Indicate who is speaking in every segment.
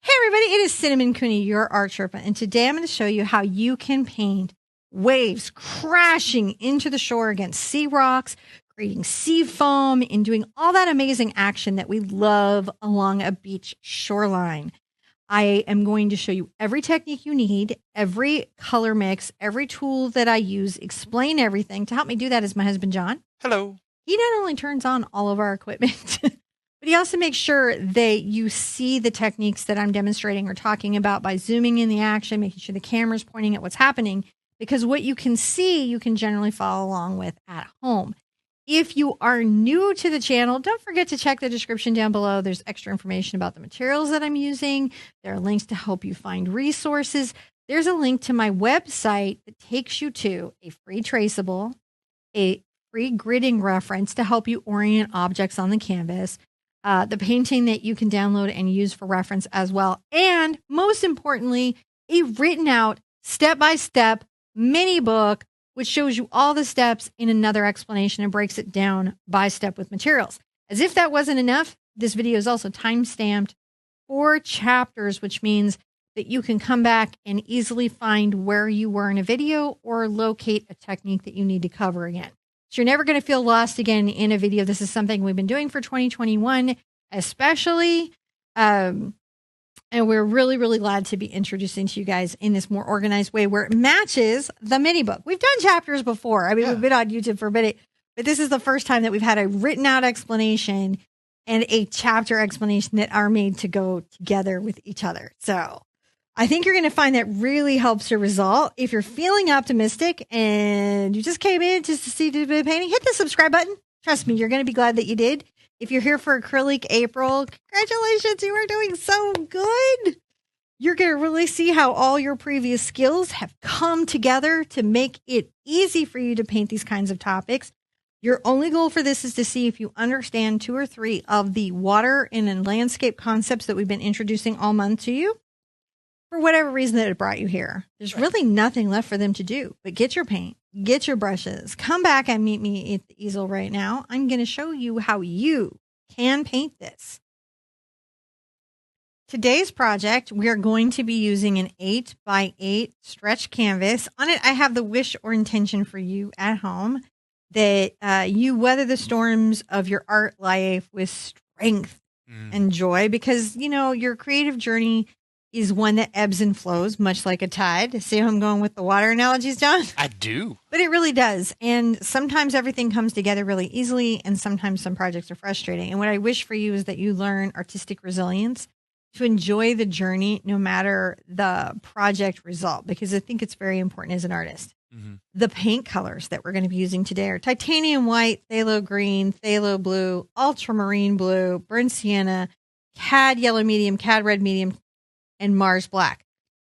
Speaker 1: Hey everybody, it is Cinnamon Cooney, your Art Sherpa, and today I'm going to show you how you can paint waves crashing into the shore against sea rocks, creating sea foam, and doing all that amazing action that we love along a beach shoreline. I am going to show you every technique you need, every color mix, every tool that I use, explain everything. To help me do that is my husband, John.
Speaker 2: Hello.
Speaker 1: He not only turns on all of our equipment, but he also makes sure that you see the techniques that I'm demonstrating or talking about by zooming in the action, making sure the camera's pointing at what's happening, because what you can see, you can generally follow along with at home. If you are new to the channel, don't forget to check the description down below. There's extra information about the materials that I'm using. There are links to help you find resources. There's a link to my website that takes you to a free traceable, a free gridding reference to help you orient objects on the canvas, the painting that you can download and use for reference as well, and most importantly, a written out step-by-step mini book which shows you all the steps in another explanation and breaks it down by step with materials. As if that wasn't enough, this video is also time-stamped 4 chapters, which means that you can come back and easily find where you were in a video or locate a technique that you need to cover again. So you're never going to feel lost again in a video. This is something we've been doing for 2021, especially. And we're really, really glad to be introducing to you guys in this more organized way where it matches the mini book. We've done chapters before. I mean, we've been on YouTube for a minute, but this is the first time that we've had a written out explanation and a chapter explanation that are made to go together with each other. So I think you're going to find that really helps your result. If you're feeling optimistic and you just came in just to see the painting, hit the subscribe button. Trust me, you're going to be glad that you did. If you're here for Acrylic April, congratulations, you are doing so good. You're going to really see how all your previous skills have come together to make it easy for you to paint these kinds of topics. Your only goal for this is to see if you understand 2 or 3 of the water and landscape concepts that we've been introducing all month to you. For whatever reason that it brought you here, there's really nothing left for them to do but get your paint, get your brushes, come back and meet me at the easel right now. I'm going to show you how you can paint this. Today's project, we are going to be using an 8x8 stretch canvas. On it, I have the wish or intention for you at home that you weather the storms of your art life with strength and joy, because, you know, your creative journey is one that ebbs and flows, much like a tide. See how I'm going with the water analogies, John?
Speaker 2: I do.
Speaker 1: But it really does. And sometimes everything comes together really easily, and sometimes some projects are frustrating. And what I wish for you is that you learn artistic resilience to enjoy the journey no matter the project result, because I think it's very important as an artist. The paint colors that we're going to be using today are titanium white, phthalo green, phthalo blue, ultramarine blue, burnt sienna, cad yellow medium, cad red medium, and Mars black.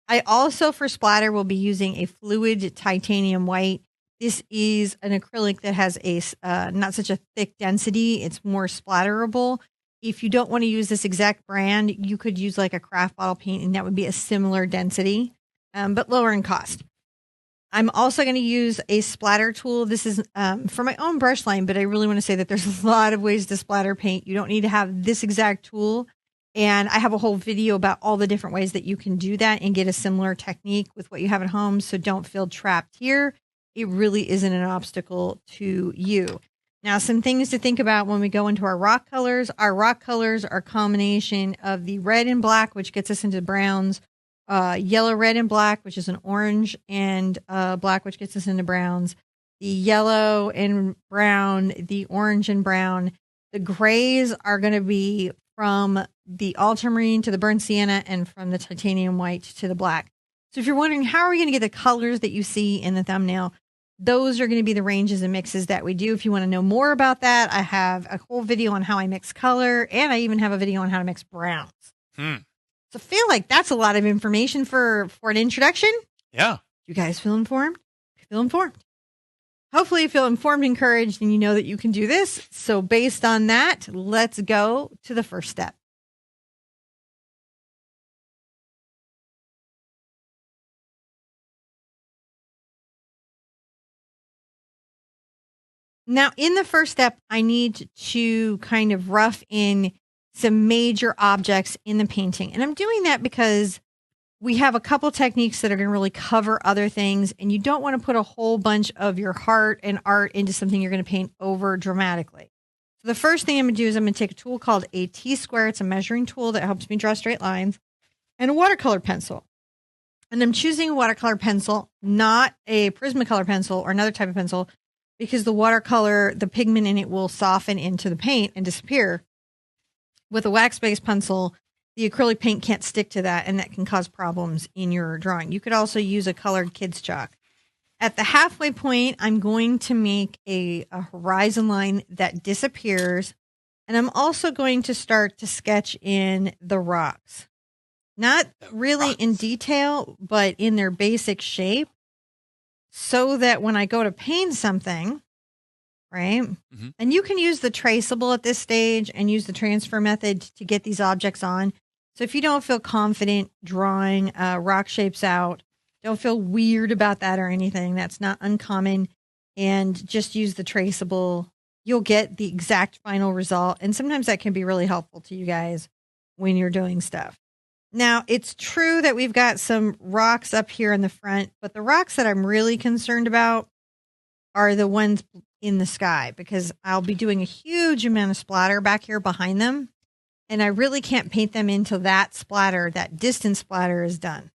Speaker 1: I also, for splatter, will be using a fluid titanium white. This is an acrylic that has a not such a thick density. It's more splatterable. If you don't want to use this exact brand, you could use like a craft bottle paint, and that would be a similar density, but lower in cost. I'm also going to use a splatter tool. This is for my own brush line, but I really want to say that there's a lot of ways to splatter paint. You don't need to have this exact tool. And I have a whole video about all the different ways that you can do that and get a similar technique with what you have at home. So don't feel trapped here. It really isn't an obstacle to you. Now, some things to think about when we go into our rock colors. Our rock colors are a combination of the red and black, which gets us into browns, yellow, red, and black, which is an orange, and black, which gets us into browns, the yellow and brown, the orange and brown. The grays are going to be from the ultramarine to the burnt sienna, and from the titanium white to the black. So if you're wondering how are we going to get the colors that you see in the thumbnail, those are going to be the ranges and mixes that we do. If you want to know more about that, I have a whole video on how I mix color, and I even have a video on how to mix browns. So I feel like that's a lot of information for an introduction.
Speaker 2: Yeah.
Speaker 1: You guys feel informed? I feel informed. Hopefully you feel informed, encouraged, and you know that you can do this. So based on that, let's go to the first step. Now, in the first step, I need to kind of rough in some major objects in the painting. And I'm doing that because we have a couple techniques that are going to really cover other things, and you don't want to put a whole bunch of your heart and art into something you're going to paint over dramatically. So the first thing I'm going to do is I'm going to take a tool called a T-square. It's a measuring tool that helps me draw straight lines, and a watercolor pencil. And I'm choosing a watercolor pencil, not a Prismacolor pencil or another type of pencil, because the watercolor, the pigment in it will soften into the paint and disappear. With a wax-based pencil, the acrylic paint can't stick to that, and that can cause problems in your drawing. You could also use a colored kid's chalk. At the halfway point, I'm going to make a horizon line that disappears, and I'm also going to start to sketch in the rocks. Not really in detail, but in their basic shape, so that when I go to paint something, right? Mm-hmm. And you can use the traceable at this stage and use the transfer method to get these objects on. So if you don't feel confident drawing rock shapes out, don't feel weird about that or anything. That's not uncommon. And just use the traceable. You'll get the exact final result. And sometimes that can be really helpful to you guys when you're doing stuff. Now, it's true that we've got some rocks up here in the front, but the rocks that I'm really concerned about are the ones in the sky, because I'll be doing a huge amount of splatter back here behind them, and I really can't paint them until that splatter, that distant splatter, is done.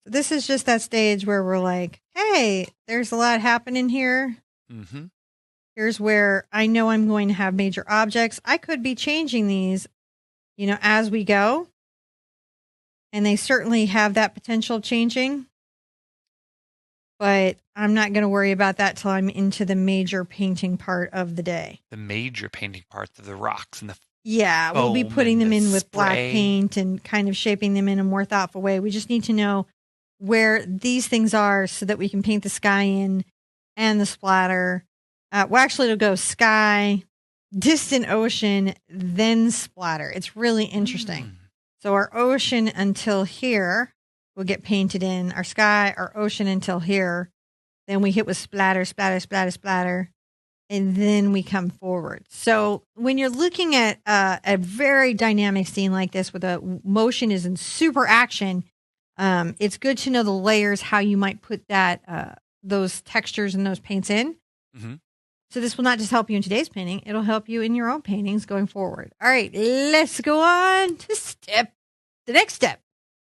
Speaker 1: So this is just that stage where we're like, hey, there's a lot happening here. Mm-hmm. Here's where I know I'm going to have major objects. I could be changing these, as we go. And they certainly have that potential of changing. But I'm not going to worry about that till I'm into the major painting part of the day.
Speaker 2: The major painting parts of the rocks and the
Speaker 1: Yeah, we'll be putting them in with black paint and kind of shaping them in a more thoughtful way. We just need to know where these things are so that we can paint the sky in and the splatter. Actually, it'll go sky, distant ocean, then splatter. It's really interesting. So our ocean until here will get painted in. Our sky, our ocean until here. Then we hit with splatter, splatter, splatter, splatter. And then we come forward. So when you're looking at a very dynamic scene like this with a motion is in super action, it's good to know the layers, how you might put that those textures and those paints in. Mm-hmm. So this will not just help you in today's painting. It'll help you in your own paintings going forward. All right, let's go on to the next step.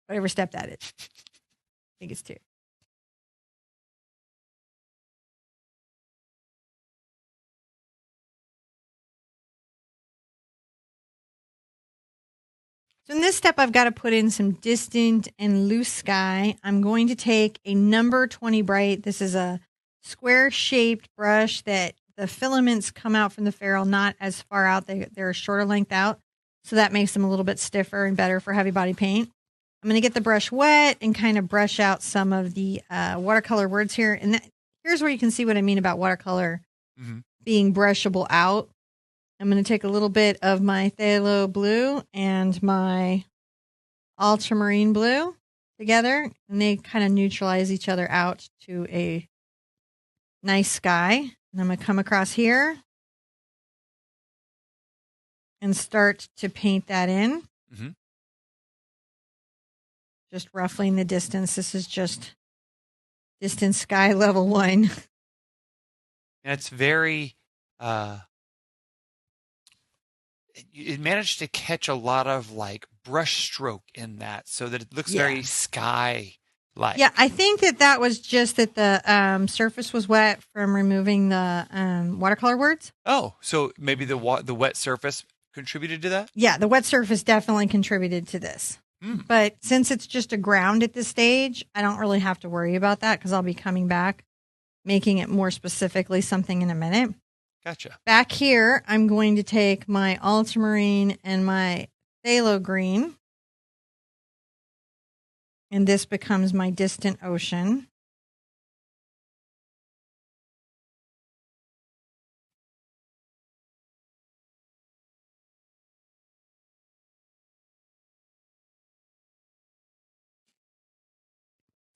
Speaker 1: Whatever step that is. I think it's 2. So in this step, I've got to put in some distant and loose sky. I'm going to take a number 20 bright. This is a square-shaped brush that the filaments come out from the ferrule not as far out. They're a shorter length out, so that makes them a little bit stiffer and better for heavy body paint. I'm going to get the brush wet and kind of brush out some of the watercolor words here. And here's where you can see what I mean about watercolor being brushable out. I'm going to take a little bit of my phthalo blue and my ultramarine blue together, and they kind of neutralize each other out to a nice sky. And I'm going to come across here and start to paint that in. Mm-hmm. Just ruffling the distance. This is just distance sky level 1.
Speaker 2: And it's very, it managed to catch a lot of like brush stroke in that so that it looks very sky-like.
Speaker 1: Yeah, I think that was just that the surface was wet from removing the watercolor words.
Speaker 2: Oh, so maybe the wet surface contributed to that?
Speaker 1: Yeah, the wet surface definitely contributed to this. But since it's just a ground at this stage, I don't really have to worry about that because I'll be coming back, making it more specifically something in a minute.
Speaker 2: Gotcha.
Speaker 1: Back here, I'm going to take my ultramarine and my phthalo green, and this becomes my distant ocean.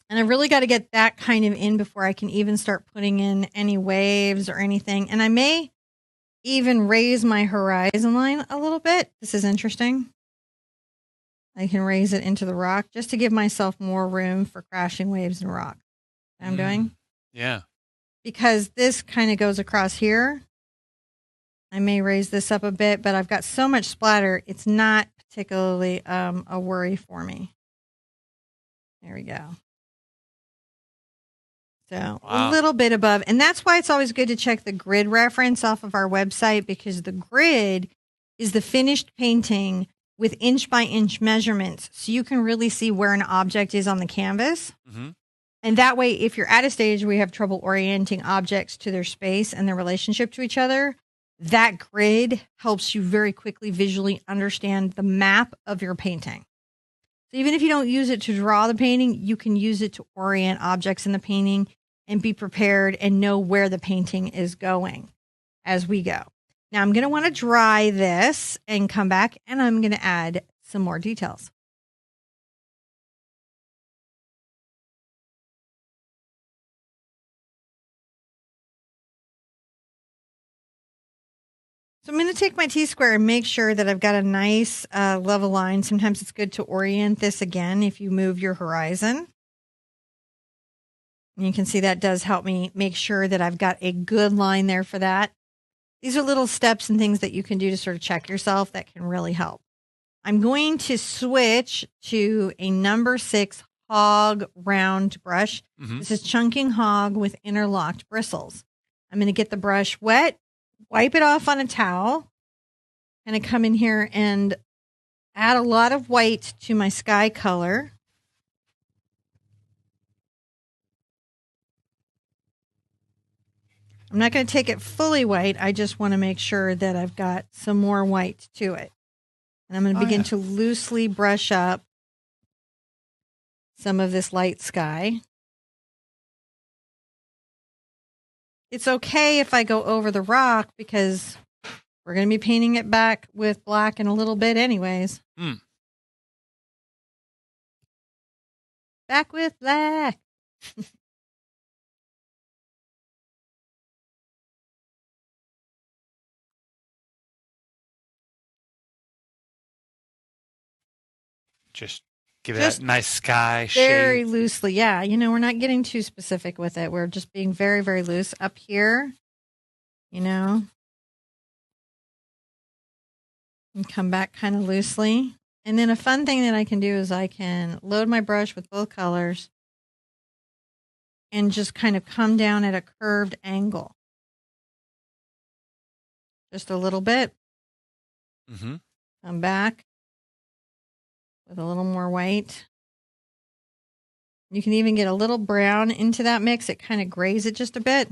Speaker 1: And I really got to get that kind of in before I can even start putting in any waves or anything. And I may even raise my horizon line a little bit. This is interesting. I can raise it into the rock just to give myself more room for crashing waves and rock. I'm doing.
Speaker 2: Yeah.
Speaker 1: Because this kind of goes across here. I may raise this up a bit, but I've got so much splatter, it's not particularly a worry for me. There we go. So a little bit above. And that's why it's always good to check the grid reference off of our website, because the grid is the finished painting with inch by inch measurements. So you can really see where an object is on the canvas.
Speaker 2: Mm-hmm.
Speaker 1: And that way, if you're at a stage where you have trouble orienting objects to their space and their relationship to each other, that grid helps you very quickly visually understand the map of your painting. So even if you don't use it to draw the painting, you can use it to orient objects in the painting and be prepared and know where the painting is going as we go. Now I'm going to want to dry this and come back, and I'm going to add some more details. So I'm going to take my T-square and make sure that I've got a nice level line. Sometimes it's good to orient this again if you move your horizon. And you can see that does help me make sure that I've got a good line there for that. These are little steps and things that you can do to sort of check yourself that can really help. I'm going to switch to a number 6 hog round brush. Mm-hmm. This is chunking hog with interlocked bristles. I'm going to get the brush wet, wipe it off on a towel, and I come in here and add a lot of white to my sky color. I'm not going to take it fully white. I just want to make sure that I've got some more white to it. And I'm going to begin to loosely brush up some of this light sky. It's okay if I go over the rock because we're going to be painting it back with black in a little bit anyways. Back with black.
Speaker 2: Just give it that nice sky shape.
Speaker 1: Very loosely, yeah. You know, we're not getting too specific with it. We're just being very, very loose up here, you know. And come back kind of loosely. And then a fun thing that I can do is I can load my brush with both colors and just kind of come down at a curved angle. Just a little bit.
Speaker 2: Mm-hmm.
Speaker 1: Come back with a little more white. You can even get a little brown into that mix. It kind of grays it just a bit.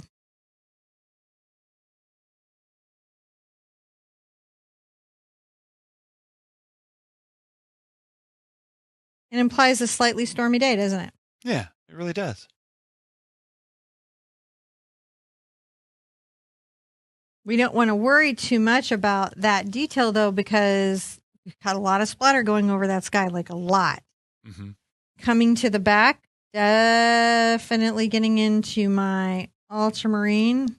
Speaker 1: It implies a slightly stormy day, doesn't it?
Speaker 2: Yeah, it really does.
Speaker 1: We don't want to worry too much about that detail, though, because we've got a lot of splatter going over that sky, like a lot.
Speaker 2: Mm-hmm. Coming
Speaker 1: to the back, definitely getting into my ultramarine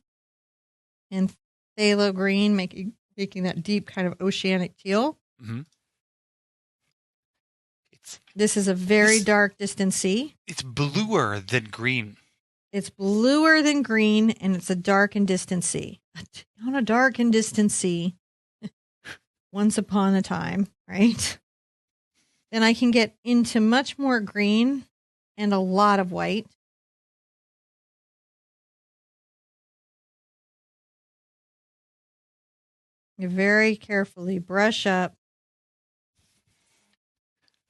Speaker 1: and phthalo green, making that deep kind of oceanic teal.
Speaker 2: Mm-hmm.
Speaker 1: This is a very dark distant sea.
Speaker 2: It's bluer than green.
Speaker 1: It's bluer than green, and it's a dark and distant sea. On a dark and distant sea, once upon a time, right? Then I can get into much more green and a lot of white. You very carefully brush up.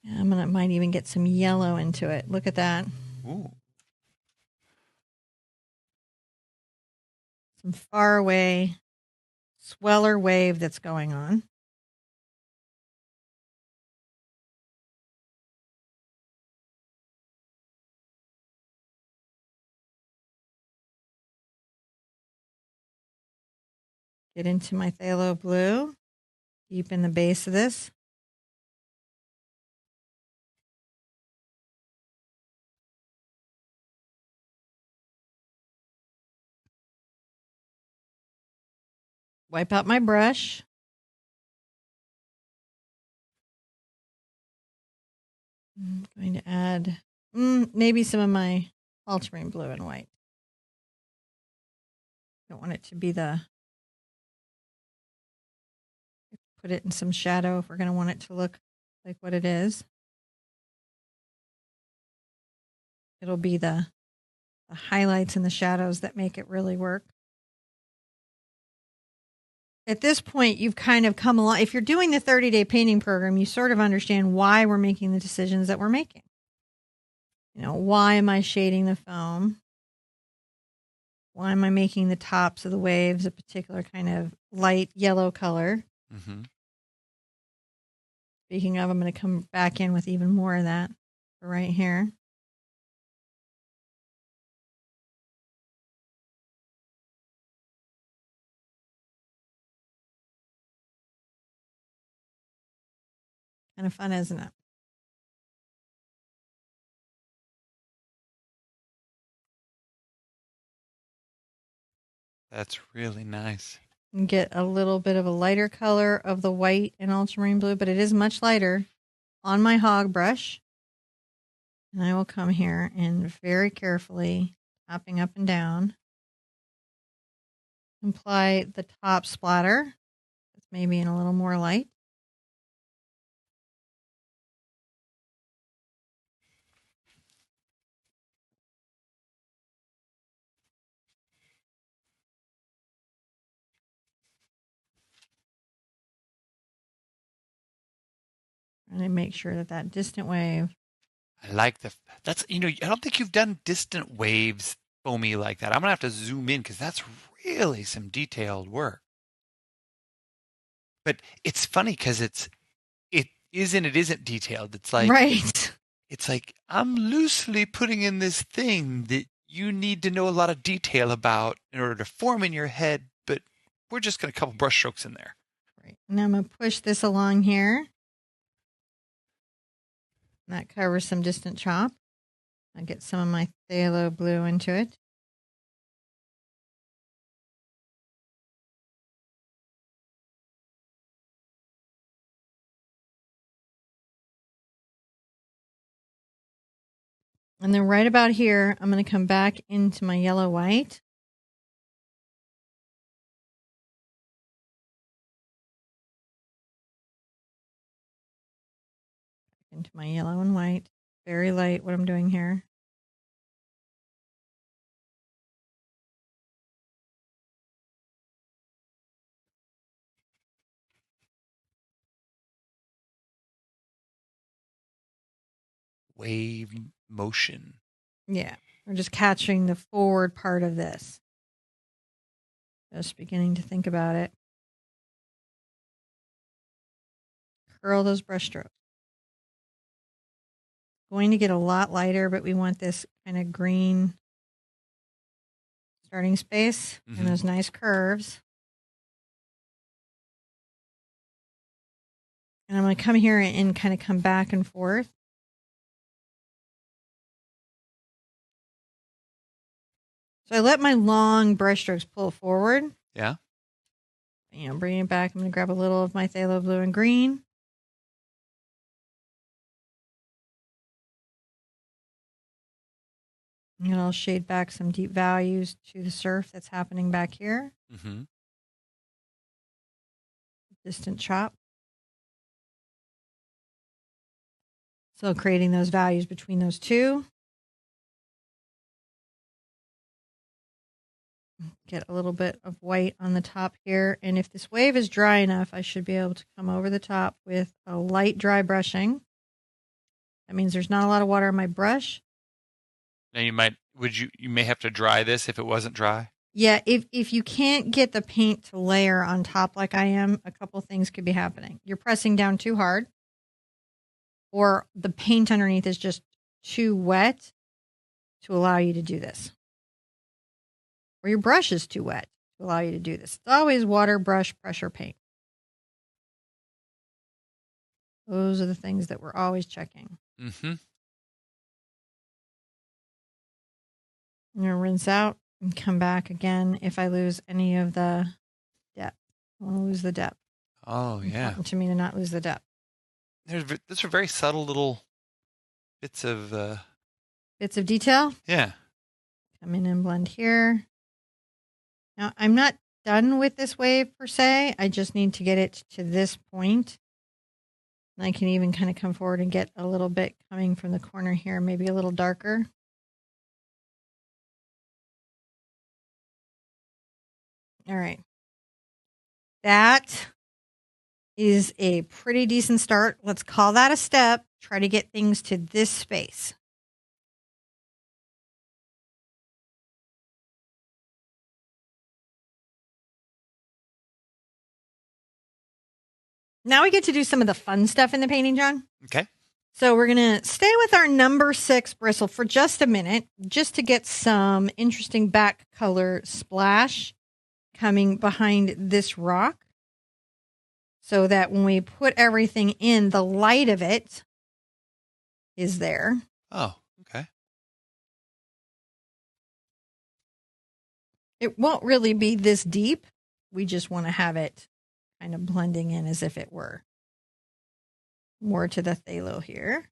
Speaker 1: Might even get some yellow into it. Look at that.
Speaker 2: Ooh.
Speaker 1: Some faraway sweller wave that's going on. Get into my phthalo blue, deep in the base of this. Wipe out my brush. I'm going to add maybe some of my ultramarine blue and white. Don't want it to be put it in some shadow if we're going to want it to look like what it is. It'll be the highlights and the shadows that make it really work. At this point, you've kind of come along. If you're doing the 30-day painting program, you sort of understand why we're making the decisions that we're making. Why am I shading the foam? Why am I making the tops of the waves a particular kind of light yellow color?
Speaker 2: Mm-hmm.
Speaker 1: Speaking of, I'm going to come back in with even more of that for right here. Kind of fun, isn't it?
Speaker 2: That's really nice.
Speaker 1: And get a little bit of a lighter color of the white and ultramarine blue, but it is much lighter on my hog brush. And I will come here and very carefully, tapping up and down, apply the top splatter. That's maybe in a little more light. And I make sure that distant wave.
Speaker 2: I like that's, I don't think you've done distant waves foamy like that. I'm going to have to zoom in because that's really some detailed work. But it's funny because it is and it isn't detailed. It's like,
Speaker 1: right.
Speaker 2: It's like I'm loosely putting in this thing that you need to know a lot of detail about in order to form in your head, but we're just going to couple brush strokes in there.
Speaker 1: Right. And I'm going to push this along here. That covers some distant chop. I'll get some of my phthalo blue into it. And then right about here, I'm going to come back into my yellow white. Into my yellow and white. Very light what I'm doing here.
Speaker 2: Wave motion.
Speaker 1: Yeah, we're just catching the forward part of this. Just beginning to think about it. Curl those brush strokes. Going to get a lot lighter, but we want this kind of green starting space and those nice curves. And I'm going to come here and kind of come back and forth. So I let my long brush strokes pull forward.
Speaker 2: Yeah.
Speaker 1: Bring it back. I'm going to grab a little of my phthalo blue and green. And I'll shade back some deep values to the surf that's happening back here.
Speaker 2: Mm-hmm.
Speaker 1: Distant chop. So creating those values between those two. Get a little bit of white on the top here. And if this wave is dry enough, I should be able to come over the top with a light dry brushing. That means there's not a lot of water on my brush.
Speaker 2: Now you may have to dry this if it wasn't dry.
Speaker 1: Yeah, if you can't get the paint to layer on top like I am, a couple things could be happening. You're pressing down too hard, or the paint underneath is just too wet to allow you to do this. Or your brush is too wet to allow you to do this. It's always water, brush, pressure, paint. Those are the things that we're always checking.
Speaker 2: Mm-hmm.
Speaker 1: I'm going to rinse out and come back again if I lose any of the depth. I want to lose the depth.
Speaker 2: Oh, yeah.
Speaker 1: Important to me to not lose the depth.
Speaker 2: Those are very subtle little bits of...
Speaker 1: Bits of detail.
Speaker 2: Yeah.
Speaker 1: Come in and blend here. Now, I'm not done with this wave per se. I just need to get it to this point. And I can even kind of come forward and get a little bit coming from the corner here, maybe a little darker. All right. That is a pretty decent start. Let's call that a step. Try to get things to this space. Now we get to do some of the fun stuff in the painting, John.
Speaker 2: Okay.
Speaker 1: So we're going to stay with our number 6 bristle for just a minute, just to get some interesting back color splash coming behind this rock, so that when we put everything in, the light of it is there.
Speaker 2: Oh, okay.
Speaker 1: It won't really be this deep. We just want to have it kind of blending in as if it were. More to the phthalo here.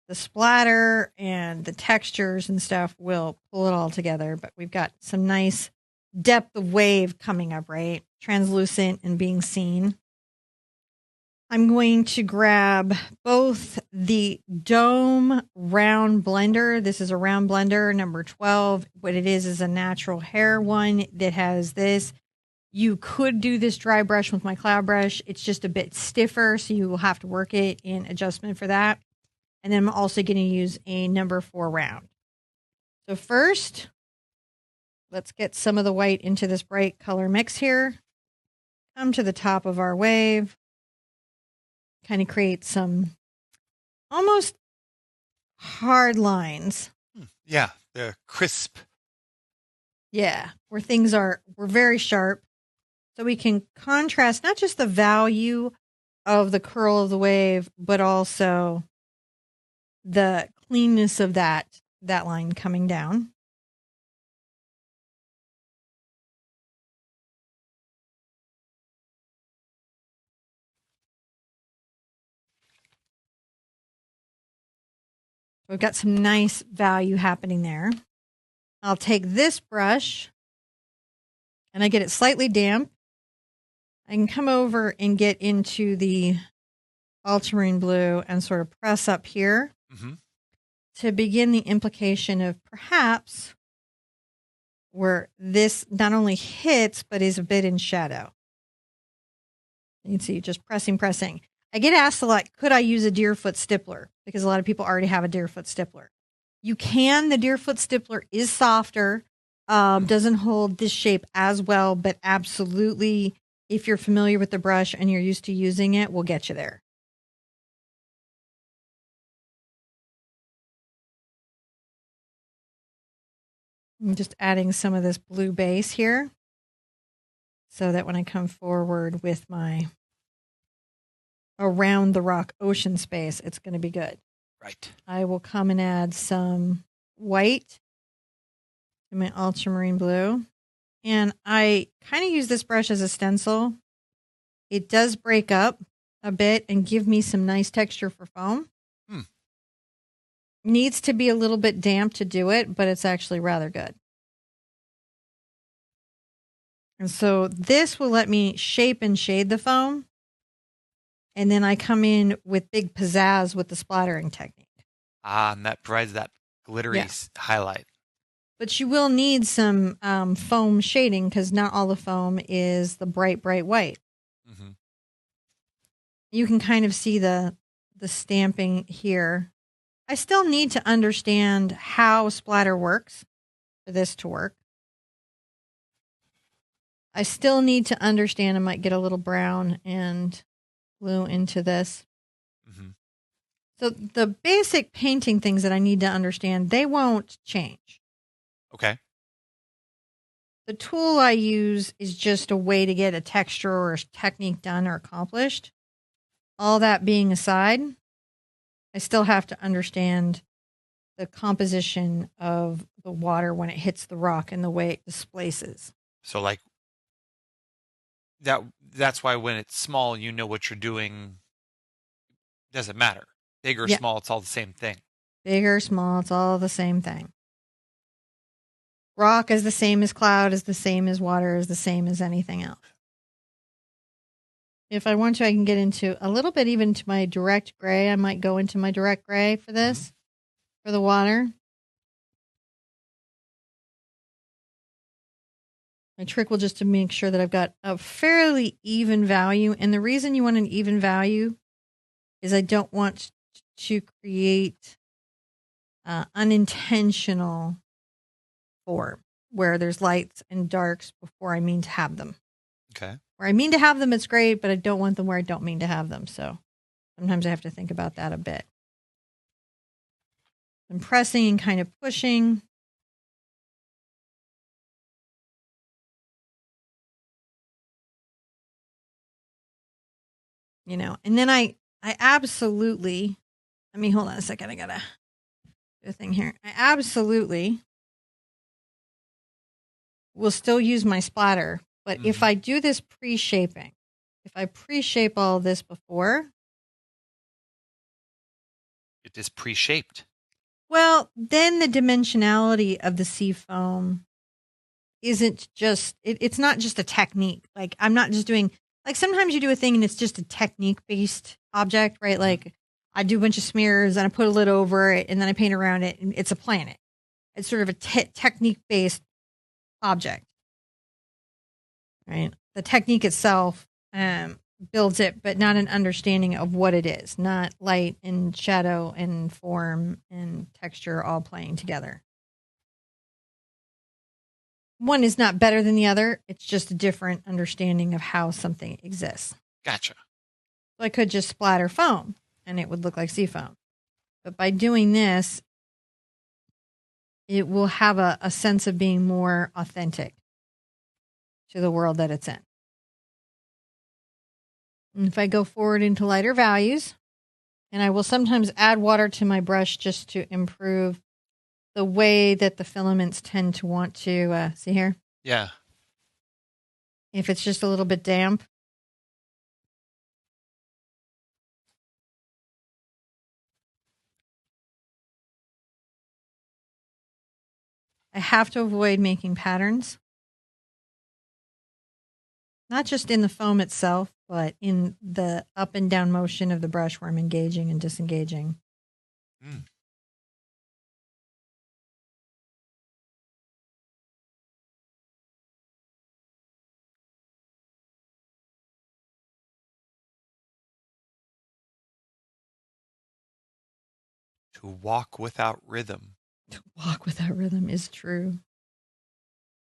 Speaker 1: The splatter and the textures and stuff will pull it all together, but we've got some nice depth of wave coming up, right? Translucent and being seen. I'm going to grab both the Dome round blender. This is a round blender, number 12. What it is a natural hair one that has this. You could do this dry brush with my cloud brush. It's just a bit stiffer, so you will have to work it in adjustment for that. And then I'm also going to use a number 4 round. So first, let's get some of the white into this bright color mix here. Come to the top of our wave. Kind of create some almost hard lines.
Speaker 2: Yeah, they're crisp.
Speaker 1: Yeah, where things we're very sharp. So we can contrast not just the value of the curl of the wave, but also the cleanness of that line coming down. We've got some nice value happening there. I'll take this brush and I get it slightly damp. I can come over and get into the ultramarine blue and sort of press up here to begin the implication of perhaps where this not only hits, but is a bit in shadow. You can see just pressing. I get asked a lot, could I use a Deerfoot stippler? Because a lot of people already have a Deerfoot stippler. You can. The Deerfoot stippler is softer, doesn't hold this shape as well, but absolutely, if you're familiar with the brush and you're used to using it, will get you there. I'm just adding some of this blue base here so that when I come forward with my around the rock ocean space, it's going to be good.
Speaker 2: Right.
Speaker 1: I will come and add some white to my ultramarine blue. And I kind of use this brush as a stencil. It does break up a bit and give me some nice texture for foam. Needs to be a little bit damp to do it, but it's actually rather good. And so this will let me shape and shade the foam. And then I come in with big pizzazz with the splattering technique.
Speaker 2: And that provides that glittery highlight.
Speaker 1: But you will need some foam shading because not all the foam is the bright white. You can kind of see the stamping here. I still need to understand how splatter works for this to work. I still need to understand, I might get a little brown and blue into this. So the basic painting things that I need to understand, they won't change.
Speaker 2: Okay.
Speaker 1: The tool I use is just a way to get a texture or a technique done or accomplished. All that being aside, I still have to understand the composition of the water when it hits the rock and the way it displaces.
Speaker 2: So like that's why when it's small, you know what you're doing. Doesn't matter. Big or
Speaker 1: Yeah.
Speaker 2: small, it's all the same thing.
Speaker 1: Big or small, it's all the same thing. Rock is the same as cloud, is the same as water, is the same as anything else. If I want to, I can get into a little bit even to my direct gray. I might go into my direct gray for this, for the water. My trick will just to make sure that I've got a fairly even value. And the reason you want an even value is I don't want to create unintentional form where there's lights and darks before I mean to have them.
Speaker 2: Okay.
Speaker 1: Where I mean to have them, it's great, but I don't want them where I don't mean to have them. So sometimes I have to think about that a bit. I'm pressing and kind of pushing. You know, and then I absolutely, let me hold on a second. I gotta do a thing here. I absolutely will still use my splatter, but if I do this pre-shaping, if I pre-shape all this before,
Speaker 2: it is pre-shaped.
Speaker 1: Well, then the dimensionality of the sea foam isn't just, it's not just a technique. Like, I'm not just doing, like, sometimes you do a thing and it's just a technique based object, right? Like, I do a bunch of smears and I put a lid over it and then I paint around it and it's a planet. It's sort of a technique based object, right? The technique itself builds it, but not an understanding of what it is, not light and shadow and form and texture all playing together. One is not better than the other. It's just a different understanding of how something exists.
Speaker 2: Gotcha.
Speaker 1: So I could just splatter foam and it would look like sea foam. But by doing this, it will have a sense of being more authentic to the world that it's in. And if I go forward into lighter values, and I will sometimes add water to my brush just to improve the way that the filaments tend to want to, see here?
Speaker 2: Yeah.
Speaker 1: If it's just a little bit damp. I have to avoid making patterns. Not just in the foam itself, but in the up and down motion of the brush where I'm engaging and disengaging.
Speaker 2: Mm. To walk without rhythm.
Speaker 1: To walk without rhythm is true.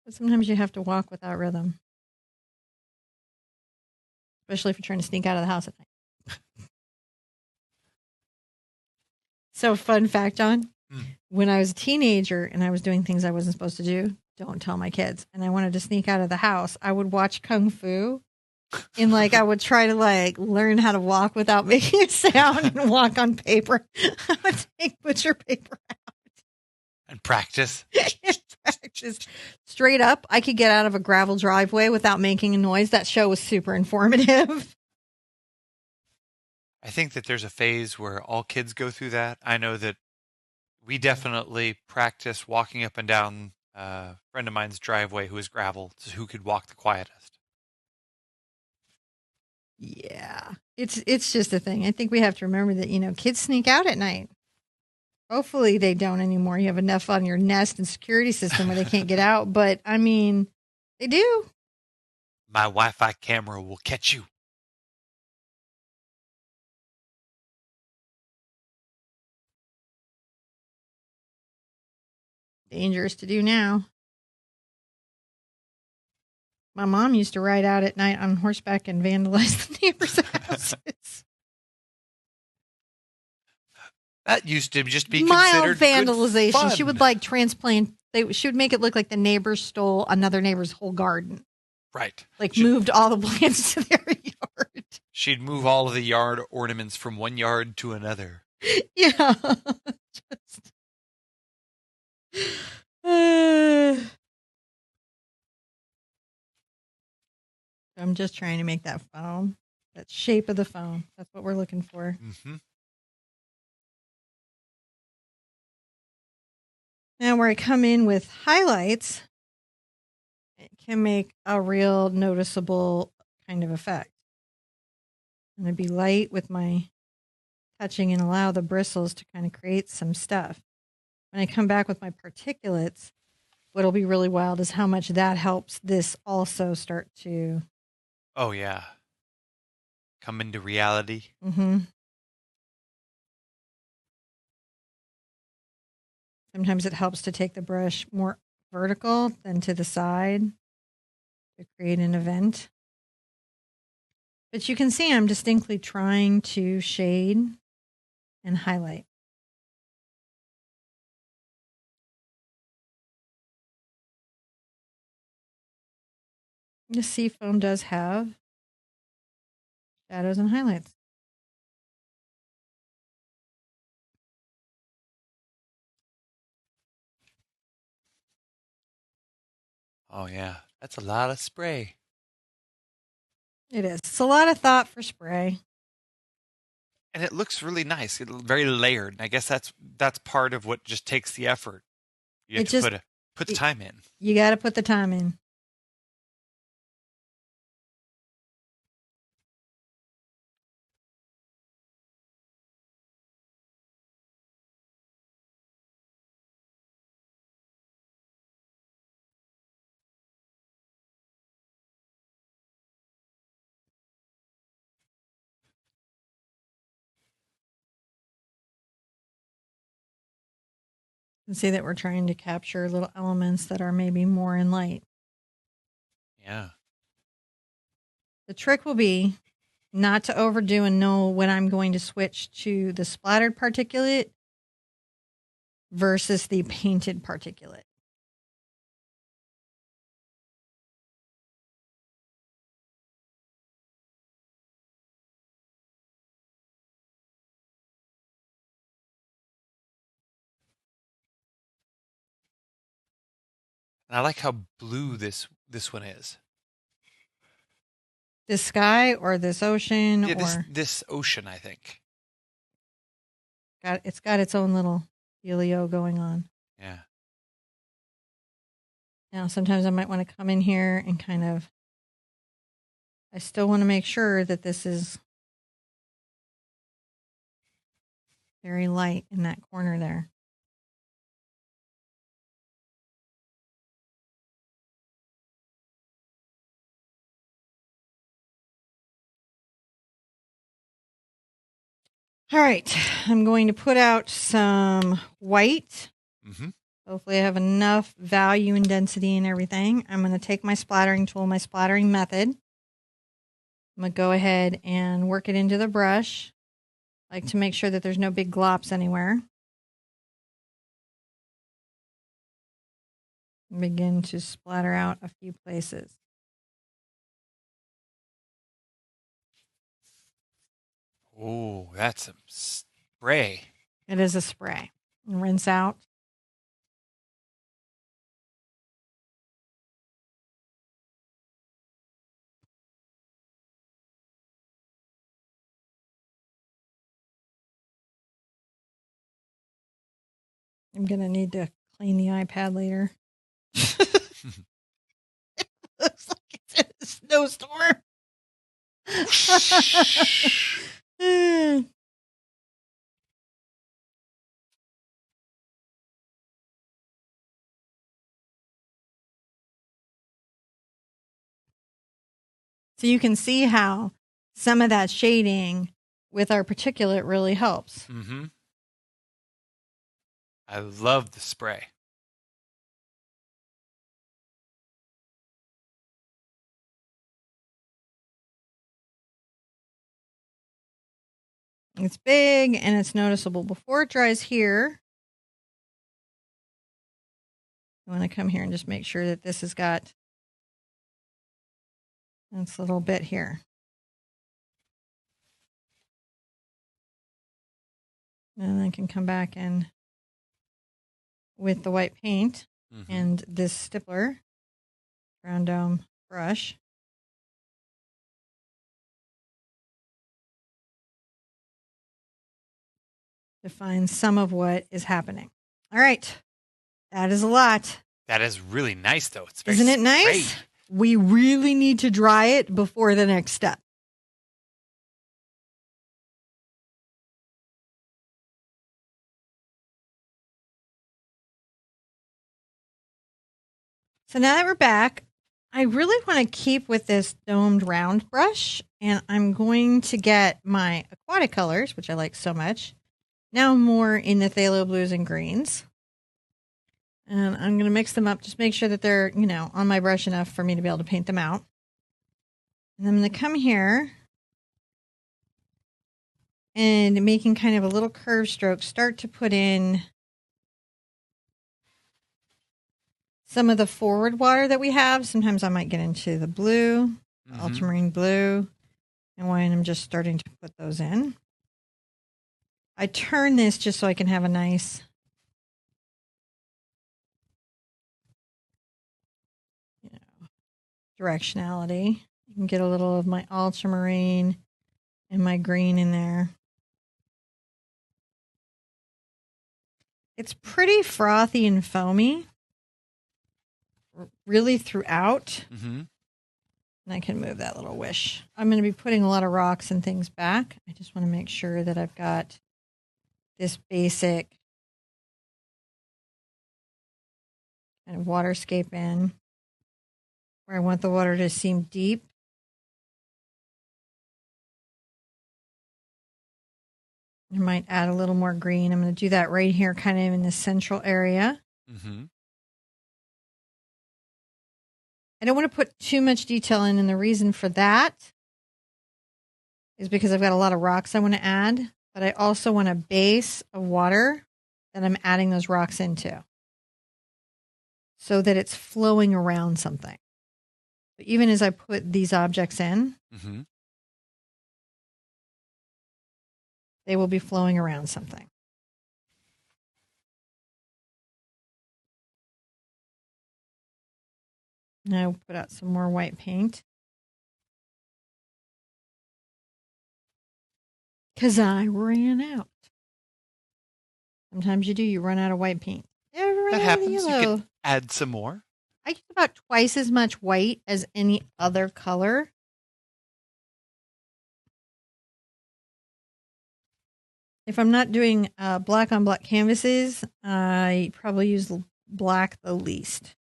Speaker 1: But sometimes you have to walk without rhythm. Especially if you're trying to sneak out of the house at night. So, fun fact, John. When I was a teenager and I was doing things I wasn't supposed to do, don't tell my kids, and I wanted to sneak out of the house, I would watch Kung Fu. And like I would try to like learn how to walk without making a sound and walk on paper. I would take butcher paper out.
Speaker 2: And practice.
Speaker 1: Practice. Straight up, I could get out of a gravel driveway without making a noise. That show was super informative.
Speaker 2: I think that there's a phase where all kids go through that. I know that we definitely practice walking up and down a friend of mine's driveway who is gravel, who could walk the quietest.
Speaker 1: Yeah, it's just a thing. I think we have to remember that, you know, kids sneak out at night. Hopefully they don't anymore. You have enough on your Nest and security system where they can't get out. But I mean, they do.
Speaker 2: My Wi-Fi camera will catch you.
Speaker 1: Dangerous to do now. My mom used to ride out at night on horseback and vandalize the neighbors' houses.
Speaker 2: That used to just be
Speaker 1: mild
Speaker 2: considered
Speaker 1: vandalization.
Speaker 2: Good fun.
Speaker 1: She would like transplant. She would make it look like the neighbors stole another neighbor's whole garden.
Speaker 2: Right.
Speaker 1: Like moved all the plants to their yard.
Speaker 2: She'd move all of the yard ornaments from one yard to another.
Speaker 1: Yeah. I'm just trying to make that foam, that shape of the foam. That's what we're looking for.
Speaker 2: Mm-hmm.
Speaker 1: Now, where I come in with highlights, it can make a real noticeable kind of effect. I'm going to be light with my touching and allow the bristles to kind of create some stuff. When I come back with my particulates, what'll be really wild is how much that helps this also start to.
Speaker 2: Oh, yeah. Come into reality.
Speaker 1: Mm-hmm. Sometimes it helps to take the brush more vertical than to the side to create an event. But you can see I'm distinctly trying to shade and highlight. The sea foam does have shadows and highlights.
Speaker 2: Oh, yeah. That's a lot of spray.
Speaker 1: It is. It's a lot of thought for spray.
Speaker 2: And it looks really nice. It's very layered. I guess that's part of what just takes the effort. You have to put the time in.
Speaker 1: You got to put the time in. And see that we're trying to capture little elements that are maybe more in light.
Speaker 2: Yeah.
Speaker 1: The trick will be not to overdo and know when I'm going to switch to the splattered particulate versus the painted particulate.
Speaker 2: And I like how blue this one is.
Speaker 1: This sky or this ocean,
Speaker 2: Yeah,
Speaker 1: or
Speaker 2: this ocean, I think.
Speaker 1: it's got its own little dealio going on.
Speaker 2: Yeah.
Speaker 1: Now, sometimes I might want to come in here and kind of, I still want to make sure that this is very light in that corner there. All right, I'm going to put out some white.
Speaker 2: Mm-hmm.
Speaker 1: Hopefully I have enough value and density and everything. I'm going to take my splattering tool, my splattering method. I'm going to go ahead and work it into the brush. I like to make sure that there's no big glops anywhere. And begin to splatter out a few places.
Speaker 2: Oh, that's some spray.
Speaker 1: It is a spray. And rinse out. I'm going to need to clean the iPad later. Looks like it's in a snowstorm. So you can see how some of that shading with our particulate really helps.
Speaker 2: Mm-hmm. I love the spray.
Speaker 1: It's big and it's noticeable. Before it dries here, I want to come here and just make sure that this has got this little bit here. And I can come back and with the white paint and this stippler round dome brush, to find some of what is happening. All right. That is a lot.
Speaker 2: That is really nice, though. It's very
Speaker 1: Isn't it nice?
Speaker 2: sprayed.
Speaker 1: We really need to dry it before the next step. So now that we're back, I really want to keep with this domed round brush, and I'm going to get my aquatic colors, which I like so much, now more in the phthalo blues and greens. And I'm going to mix them up, just make sure that they're, on my brush enough for me to be able to paint them out. And I'm going to come here and making kind of a little curve stroke, start to put in some of the forward water that we have. Sometimes I might get into the blue, ultramarine blue, and when I'm just starting to put those in. I turn this just so I can have a nice directionality. You can get a little of my ultramarine and my green in there. It's pretty frothy and foamy, really throughout. And I can move that little wish. I'm going to be putting a lot of rocks and things back. I just want to make sure that I've got this basic kind of waterscape in where I want the water to seem deep. I might add a little more green. I'm going to do that right here, kind of in the central area. I don't want to put too much detail in, and the reason for that is because I've got a lot of rocks I want to add, but I also want a base of water that I'm adding those rocks into so that it's flowing around something. But even as I put these objects in, they will be flowing around something. Now put out some more white paint. Because I ran out. Sometimes you do. You run out of white paint.
Speaker 2: That happens. You can add some more.
Speaker 1: I use about twice as much white as any other color. If I'm not doing black on black canvases, I probably use black the least.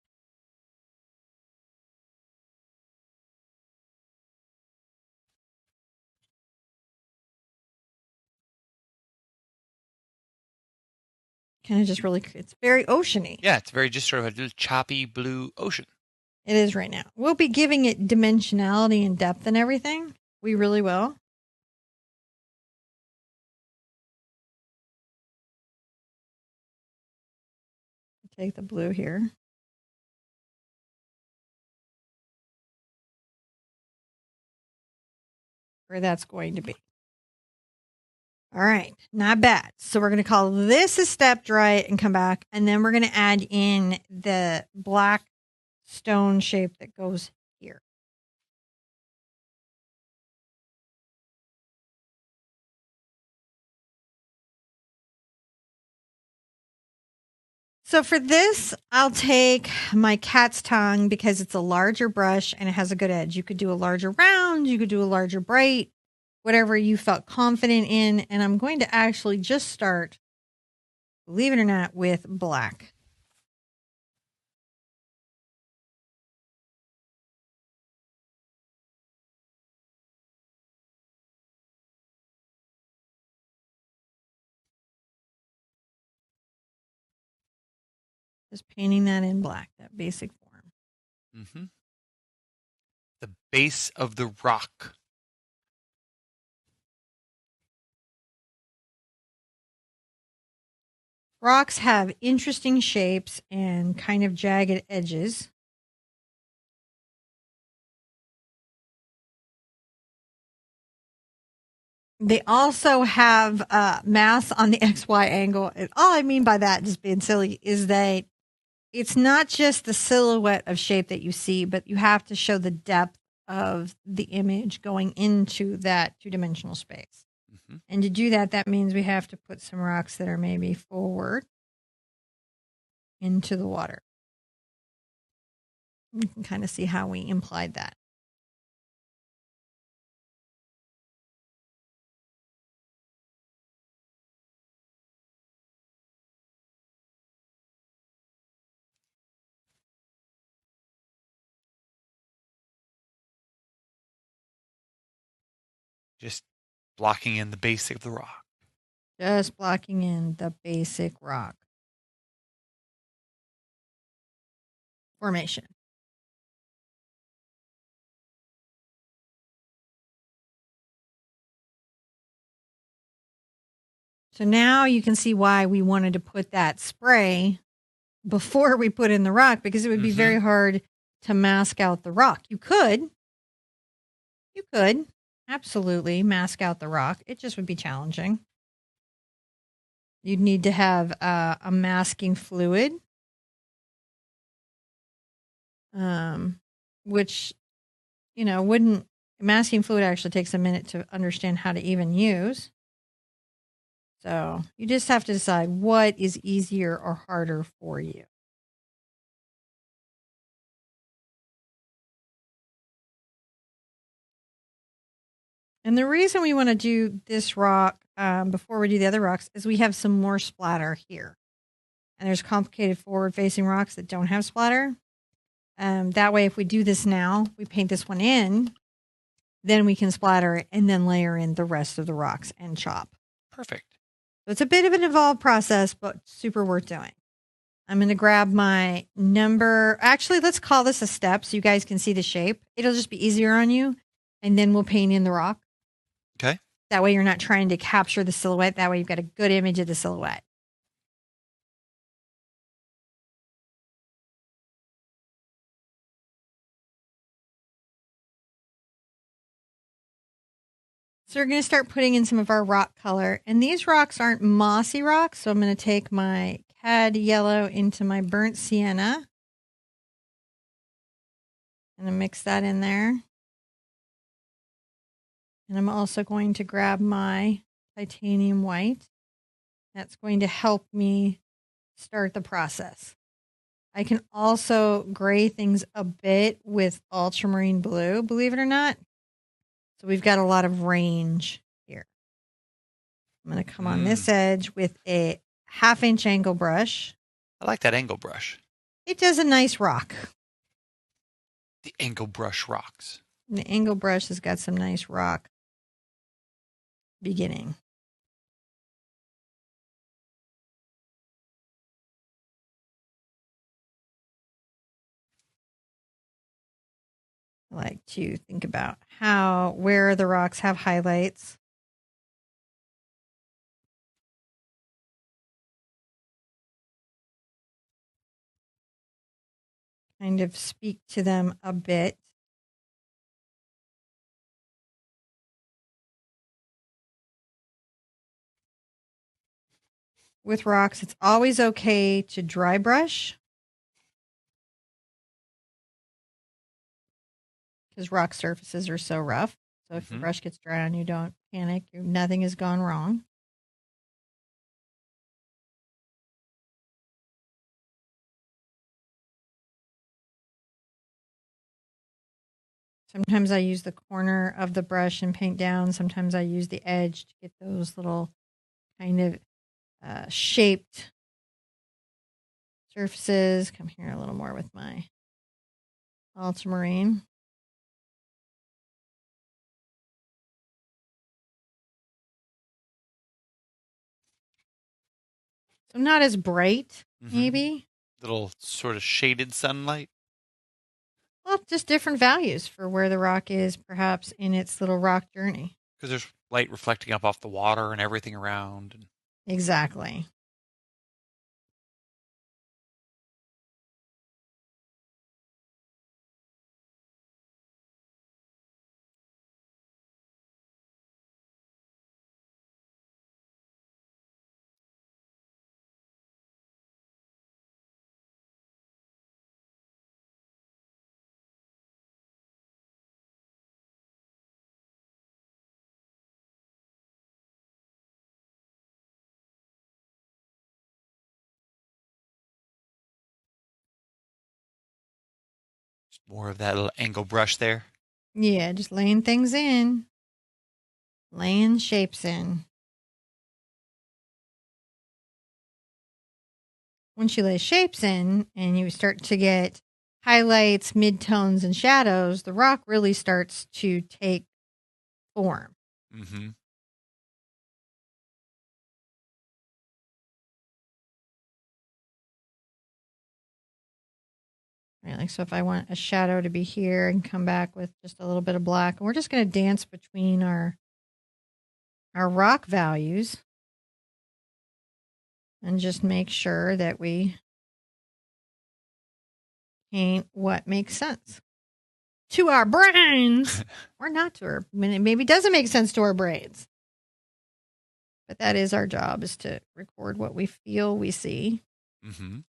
Speaker 1: Kind of just really, it's very oceany.
Speaker 2: Yeah, it's very just sort of a choppy blue ocean.
Speaker 1: It is right now. We'll be giving it dimensionality and depth and everything. We really will. Take the blue here. Where that's going to be. All right, not bad. So we're going to call this a step, dry it, and come back. And then we're going to add in the black stone shape that goes here. So for this, I'll take my cat's tongue because it's a larger brush and it has a good edge. You could do a larger round, you could do a larger bright, whatever you felt confident in. And I'm going to actually just start, believe it or not, with black. Just painting that in black, that basic form.
Speaker 2: The base of the rock.
Speaker 1: Rocks have interesting shapes and kind of jagged edges. They also have mass on the XY angle. And all I mean by that, just being silly, is that it's not just the silhouette of shape that you see, but you have to show the depth of the image going into that two-dimensional space. And to do that, that means we have to put some rocks that are maybe forward into the water. You can kind of see how we implied that.
Speaker 2: Just blocking in the basic of the rock.
Speaker 1: Just blocking in the basic rock formation. So now you can see why we wanted to put that spray before we put in the rock, because it would be very hard to mask out the rock. You could absolutely mask out the rock. It just would be challenging. You'd need to have a masking fluid, which, masking fluid actually takes a minute to understand how to even use. So you just have to decide what is easier or harder for you. And the reason we want to do this rock before we do the other rocks is we have some more splatter here. And there's complicated forward-facing rocks that don't have splatter. That way, if we do this now, we paint this one in, then we can splatter it and then layer in the rest of the rocks and chop.
Speaker 2: Perfect.
Speaker 1: So it's a bit of an involved process, but super worth doing. I'm going to grab my number. Actually, let's call this a step so you guys can see the shape. It'll just be easier on you. And then we'll paint in the rock.
Speaker 2: Okay.
Speaker 1: That way you're not trying to capture the silhouette. That way you've got a good image of the silhouette. So we're going to start putting in some of our rock color. And these rocks aren't mossy rocks. So I'm going to take my cad yellow into my burnt sienna. And then mix that in there. And I'm also going to grab my titanium white. That's going to help me start the process. I can also gray things a bit with ultramarine blue, believe it or not. So we've got a lot of range here. I'm going to come on this edge with a 1/2-inch angle brush.
Speaker 2: I like that angle brush.
Speaker 1: It does a nice rock.
Speaker 2: The angle brush rocks.
Speaker 1: And the angle brush has got some nice rock beginning. I like to think about where the rocks have highlights. Kind of speak to them a bit. With rocks, it's always okay to dry brush, because rock surfaces are so rough. So if your brush gets dry on you, don't panic. Nothing has gone wrong. Sometimes I use the corner of the brush and paint down. Sometimes I use the edge to get those little kind of shaped surfaces. Come here a little more with my ultramarine. So not as bright, maybe.
Speaker 2: Little sort of shaded sunlight.
Speaker 1: Well, just different values for where the rock is, perhaps, in its little rock journey.
Speaker 2: Because there's light reflecting up off the water and everything around.
Speaker 1: Exactly.
Speaker 2: More of that little angle brush there.
Speaker 1: Yeah, just laying things in. Laying shapes in. Once you lay shapes in and you start to get highlights, midtones, and shadows, the rock really starts to take form.
Speaker 2: Mm-hmm.
Speaker 1: Right, like, so if I want a shadow to be here and come back with just a little bit of black, and we're just going to dance between our rock values and just make sure that we paint what makes sense to our brains or not to our, maybe it doesn't make sense to our brains. But that is our job, is to record what we feel we see.
Speaker 2: Mm-hmm.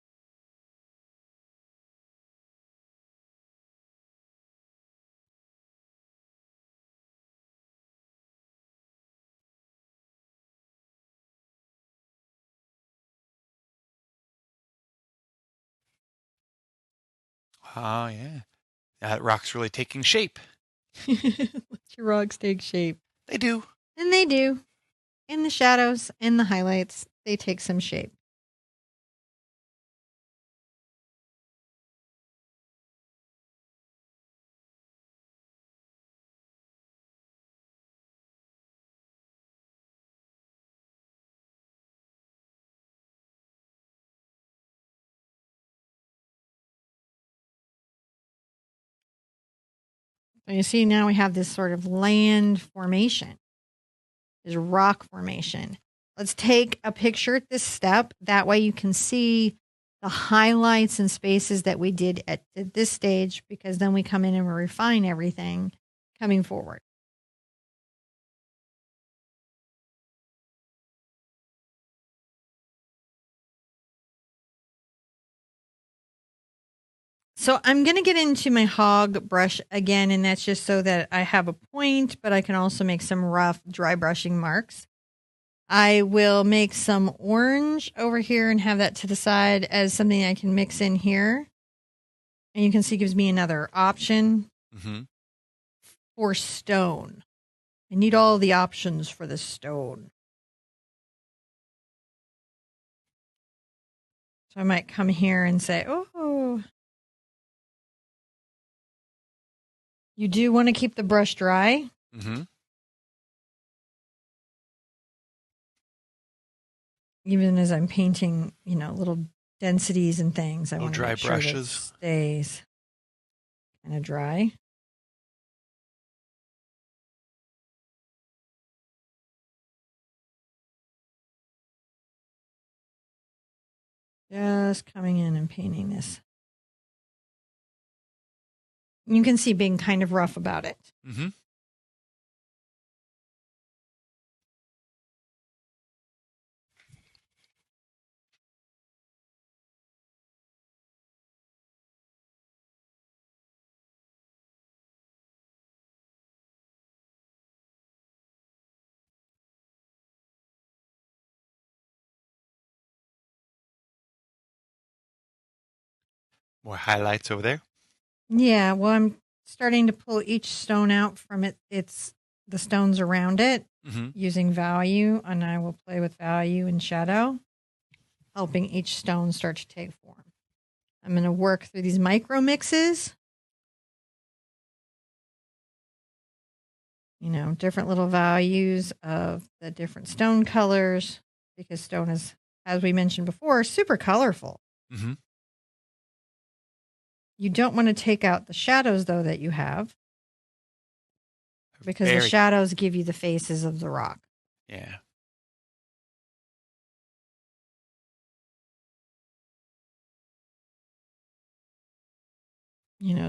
Speaker 2: Oh, yeah. That rock's really taking shape.
Speaker 1: Let your rocks take shape.
Speaker 2: They do.
Speaker 1: And they do. In the shadows and the highlights, they take some shape. So you see, now we have this sort of land formation, this rock formation. Let's take a picture at this step. That way you can see the highlights and spaces that we did at this stage, because then we come in and we refine everything coming forward. So I'm going to get into my hog brush again, and that's just so that I have a point, but I can also make some rough dry brushing marks. I will make some orange over here and have that to the side as something I can mix in here. And you can see it gives me another option for stone. I need all the options for the stone. So I might come here and say, oh, you do want to keep the brush dry.
Speaker 2: Mm-hmm.
Speaker 1: Even as I'm painting, little densities and things, I want to
Speaker 2: dry
Speaker 1: make sure that it
Speaker 2: brushes.
Speaker 1: stays kind of dry. Just coming in and painting this. You can see being kind of rough about it.
Speaker 2: Mm-hmm. More highlights over there.
Speaker 1: Yeah, well, I'm starting to pull each stone out from it's the stones around it using value, and I will play with value and shadow, helping each stone start to take form. I'm going to work through these micro mixes. Different little values of the different stone colors, because stone is, as we mentioned before, super colorful.
Speaker 2: Mm-hmm.
Speaker 1: You don't want to take out the shadows, though, that you have, because the shadows give you the faces of the rock.
Speaker 2: Yeah.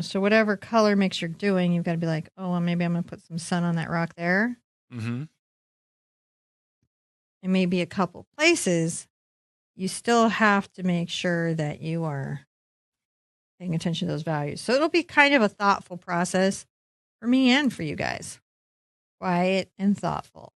Speaker 1: So whatever color mix you're doing, you've got to be like, oh, well, maybe I'm going to put some sun on that rock there.
Speaker 2: Mm-hmm.
Speaker 1: And maybe a couple places, you still have to make sure that you are paying attention to those values. So it'll be kind of a thoughtful process for me and for you guys. Quiet and thoughtful.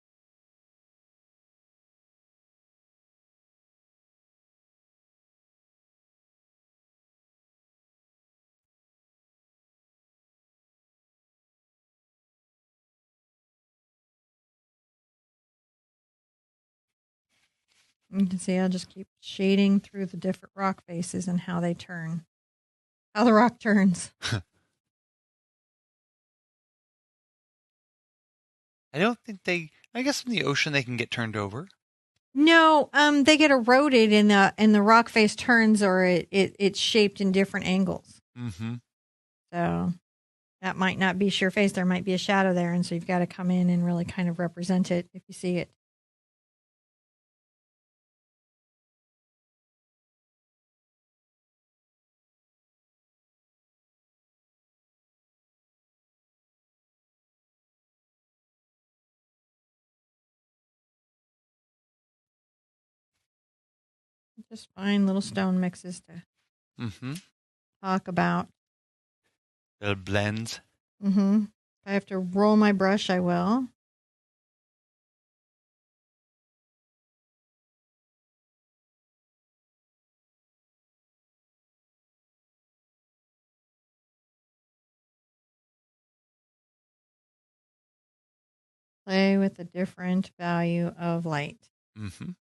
Speaker 1: You can see I'll just keep shading through the different rock faces and how they turn, how the rock turns.
Speaker 2: I don't think I guess in the ocean they can get turned over.
Speaker 1: No, they get eroded and the rock face turns, or it's shaped in different angles.
Speaker 2: Mm-hmm.
Speaker 1: So that might not be sheer face. There might be a shadow there, and so you've got to come in and really kind of represent it if you see it. Just find little stone mixes to talk about.
Speaker 2: Little blends.
Speaker 1: If I have to roll my brush, I will. Play with the different value of light.
Speaker 2: Mm-hmm.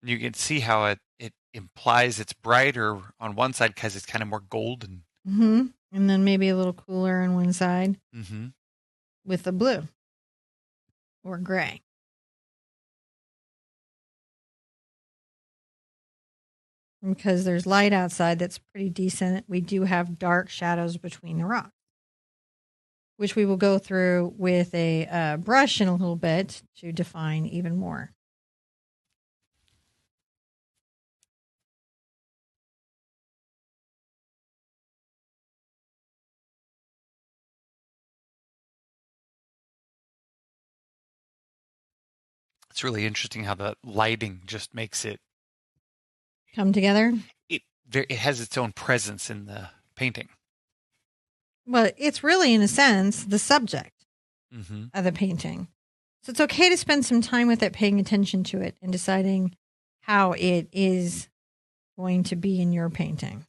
Speaker 2: You can see how it implies it's brighter on one side because it's kind of more golden.
Speaker 1: And then maybe a little cooler on one side with the blue or gray. Because there's light outside that's pretty decent, we do have dark shadows between the rocks, which we will go through with a brush in a little bit to define even more.
Speaker 2: It's really interesting how the lighting just makes it
Speaker 1: come together.
Speaker 2: It has its own presence in the painting.
Speaker 1: Well, it's really, in a sense, the subject of the painting. So it's okay to spend some time with it, paying attention to it, and deciding how it is going to be in your painting.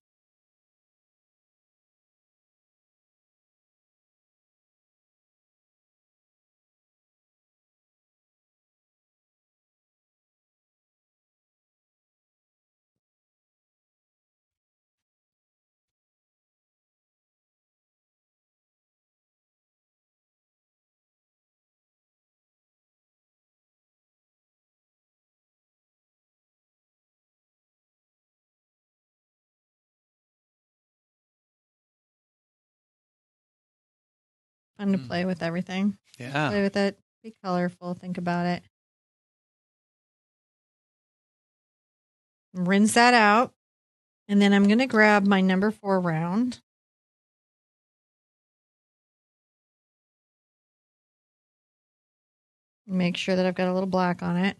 Speaker 1: Fun to play with everything.
Speaker 2: Yeah.
Speaker 1: Play with it. Be colorful. Think about it. Rinse that out. And then I'm going to grab my number 4 round. Make sure that I've got a little black on it.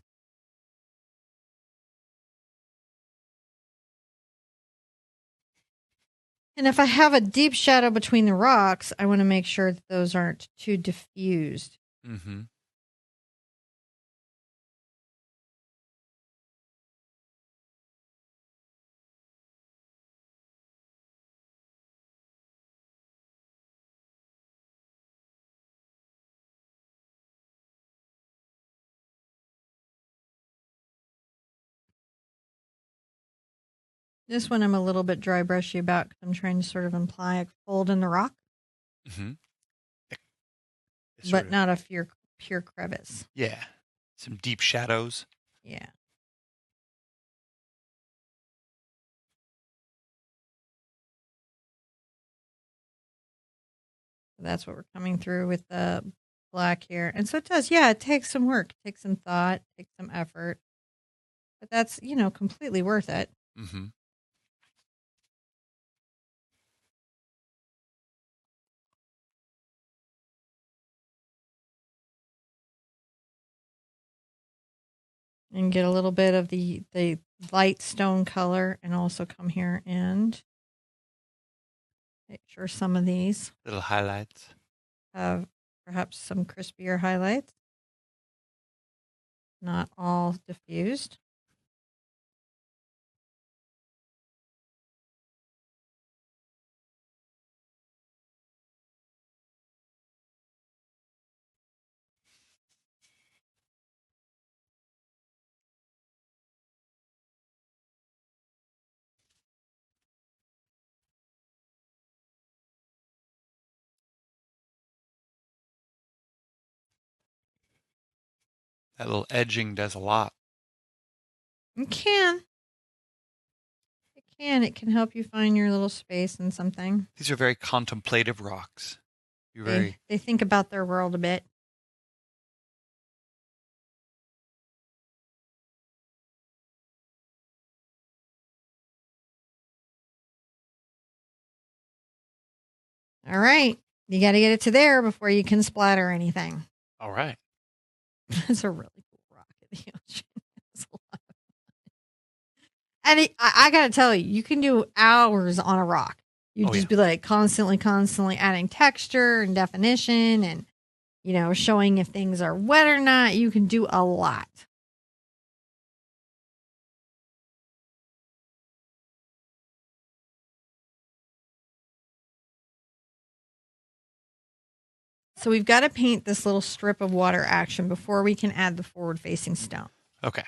Speaker 1: And if I have a deep shadow between the rocks, I want to make sure that those aren't too diffused. This one I'm a little bit dry brushy about because I'm trying to sort of imply a fold in the rock. But not a pure crevice.
Speaker 2: Yeah. Some deep shadows.
Speaker 1: Yeah. That's what we're coming through with the black here. And so it does, it takes some work, it takes some thought, it takes some effort. But that's, completely worth it. And get a little bit of the light stone color, and also come here and make sure some of these
Speaker 2: little highlights
Speaker 1: have perhaps some crispier highlights. Not all diffused.
Speaker 2: That little edging does a lot.
Speaker 1: It can. It can. It can help you find your little space in something.
Speaker 2: These are very contemplative rocks.
Speaker 1: They think about their world a bit. All right. You got to get it to there before you can splatter anything.
Speaker 2: All right.
Speaker 1: It's a really cool rock in the ocean. It's a lot of fun. And I got to tell you, you can do hours on a rock. You'd just be like constantly adding texture and definition and, showing if things are wet or not. You can do a lot. So we've got to paint this little strip of water action before we can add the forward-facing stone.
Speaker 2: Okay.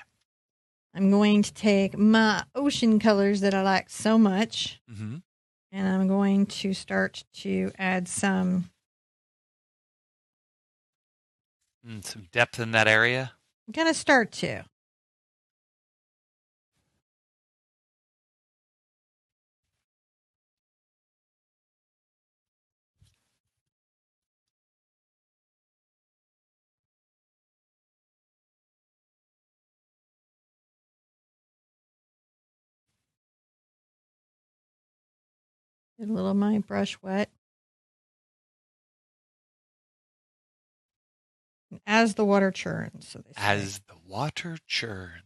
Speaker 1: I'm going to take my ocean colors that I like so much, and I'm going to start to add some
Speaker 2: depth in that area.
Speaker 1: I'm going to start to. Get a little of my brush wet. And as the water churns. So they say.
Speaker 2: As the water churns.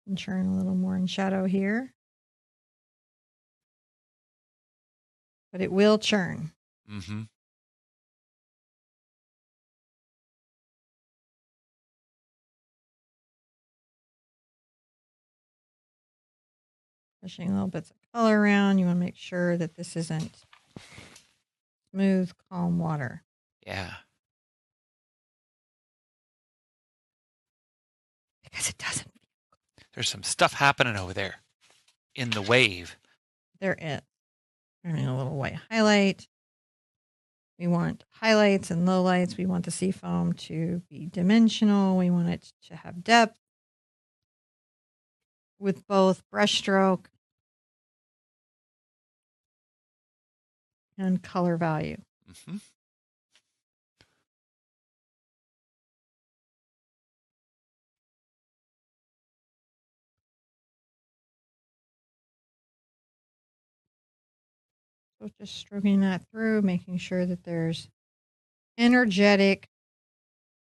Speaker 1: And churn a little more in shadow here. But it will churn. Pushing little bits of color around. You want to make sure that this isn't smooth, calm water.
Speaker 2: Yeah.
Speaker 1: Because it doesn't.
Speaker 2: There's some stuff happening over there in the wave.
Speaker 1: There is. Turning a little white highlight. We want highlights and lowlights. We want the sea foam to be dimensional. We want it to have depth with both brushstroke and color value. So just stroking that through, making sure that there's energetic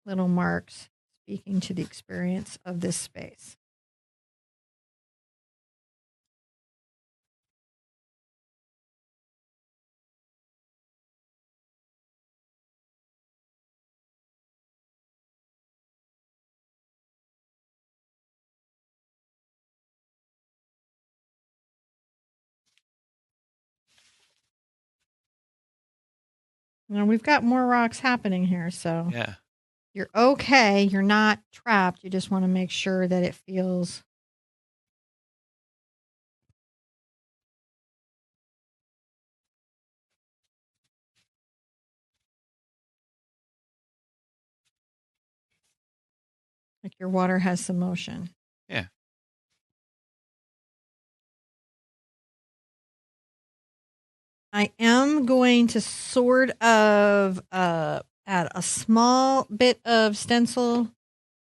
Speaker 1: little marks speaking to the experience of this space. Now we've got more rocks happening here, so
Speaker 2: yeah,
Speaker 1: you're okay. You're not trapped. You just want to make sure that it feels like your water has some motion.
Speaker 2: Yeah.
Speaker 1: I am going to sort of add a small bit of stencil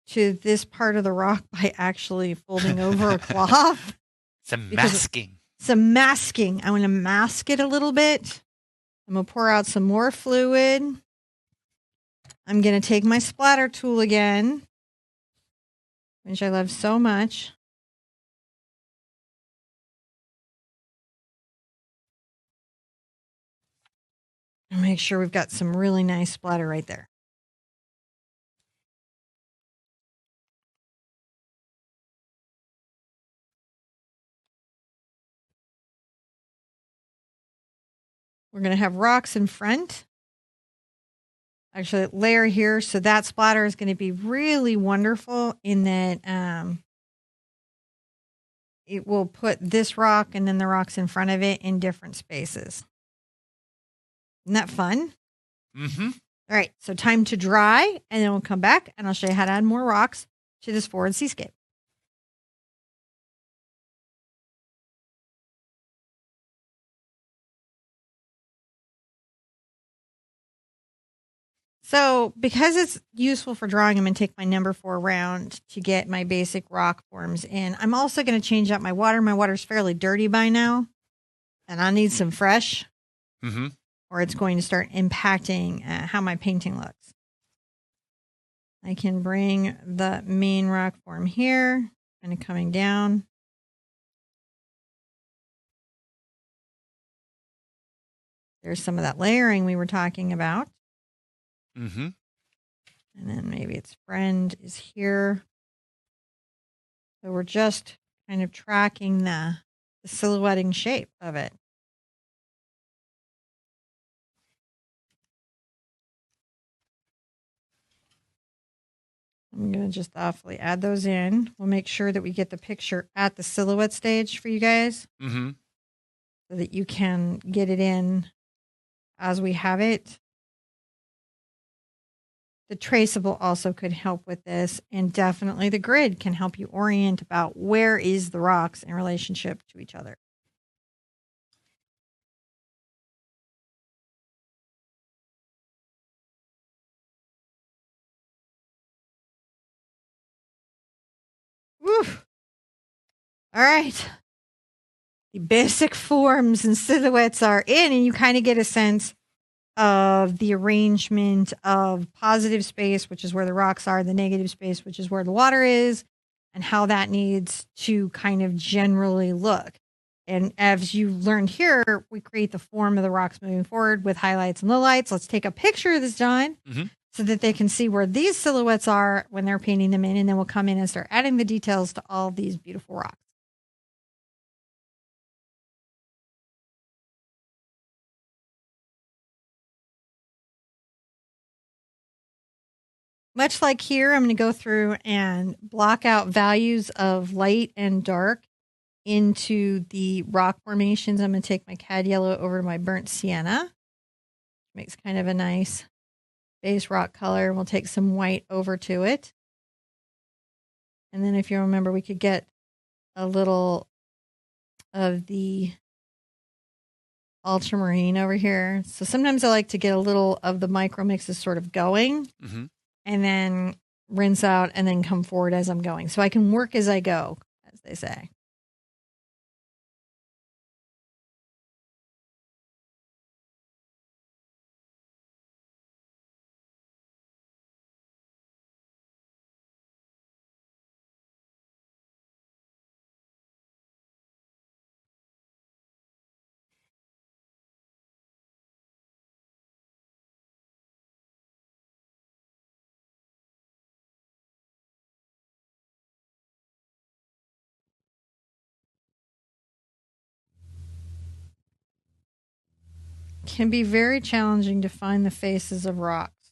Speaker 1: to this part of the rock by actually folding over a cloth.
Speaker 2: Some masking.
Speaker 1: Some masking. I want to mask it a little bit. I'm going to pour out some more fluid. I'm going to take my splatter tool again, which I love so much. And make sure we've got some really nice splatter right there. We're going to have rocks in front. Actually, layer here. So that splatter is going to be really wonderful in that it will put this rock and then the rocks in front of it in different spaces. Isn't that fun?
Speaker 2: Mm-hmm.
Speaker 1: All right, so time to dry, and then we'll come back and I'll show you how to add more rocks to this forward seascape. So because it's useful for drawing, I'm going to take my number 4 round to get my basic rock forms in. I'm also going to change out my water. My water's fairly dirty by now, and I need some fresh, or it's going to start impacting how my painting looks. I can bring the main rock form here, kind of coming down. There's some of that layering we were talking about.
Speaker 2: Mm-hmm.
Speaker 1: And then maybe its friend is here. So we're just kind of tracking the silhouetting shape of it. I'm going to just awfully add those in. We'll make sure that we get the picture at the silhouette stage for you guys.
Speaker 2: Mm-hmm.
Speaker 1: So that you can get it in as we have it. The traceable also could help with this, and definitely the grid can help you orient about where is the rocks in relationship to each other. Woof. All right. The basic forms and silhouettes are in, and you kind of get a sense of the arrangement of positive space, which is where the rocks are, the negative space, which is where the water is, and how that needs to kind of generally look. And as you learned here, we create the form of the rocks moving forward with highlights and lowlights. Let's take a picture of this, John, so that they can see where these silhouettes are when they're painting them in, and then we'll come in and start adding the details to all these beautiful rocks. Much like here, I'm going to go through and block out values of light and dark into the rock formations. I'm going to take my cad yellow over to my burnt sienna. Makes kind of a nice base rock color. We'll take some white over to it. And then if you remember, we could get a little of the ultramarine over here. So sometimes I like to get a little of the micro mixes sort of going. And then rinse out and then come forward as I'm going. So I can work as I go, as they say. Can be very challenging to find the faces of rocks.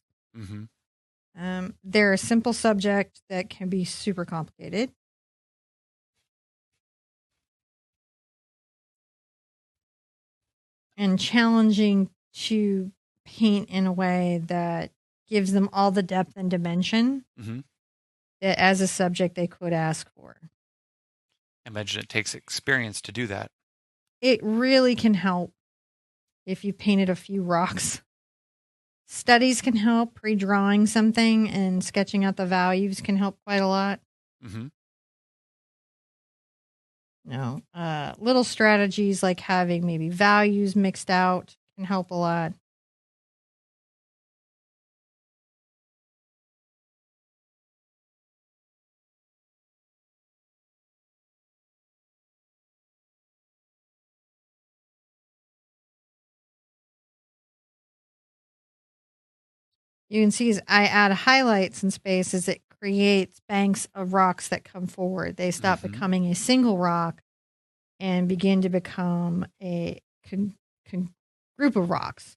Speaker 1: They're a simple subject that can be super complicated. And challenging to paint in a way that gives them all the depth and dimension that as a subject they could ask for.
Speaker 2: I imagine it takes experience to do that.
Speaker 1: It really can help if you've painted a few rocks. Studies can help. Pre-drawing something and sketching out the values can help quite a lot. No, little strategies like having maybe values mixed out can help a lot. You can see as I add highlights and spaces, it creates banks of rocks that come forward. They stop becoming a single rock and begin to become a group of rocks.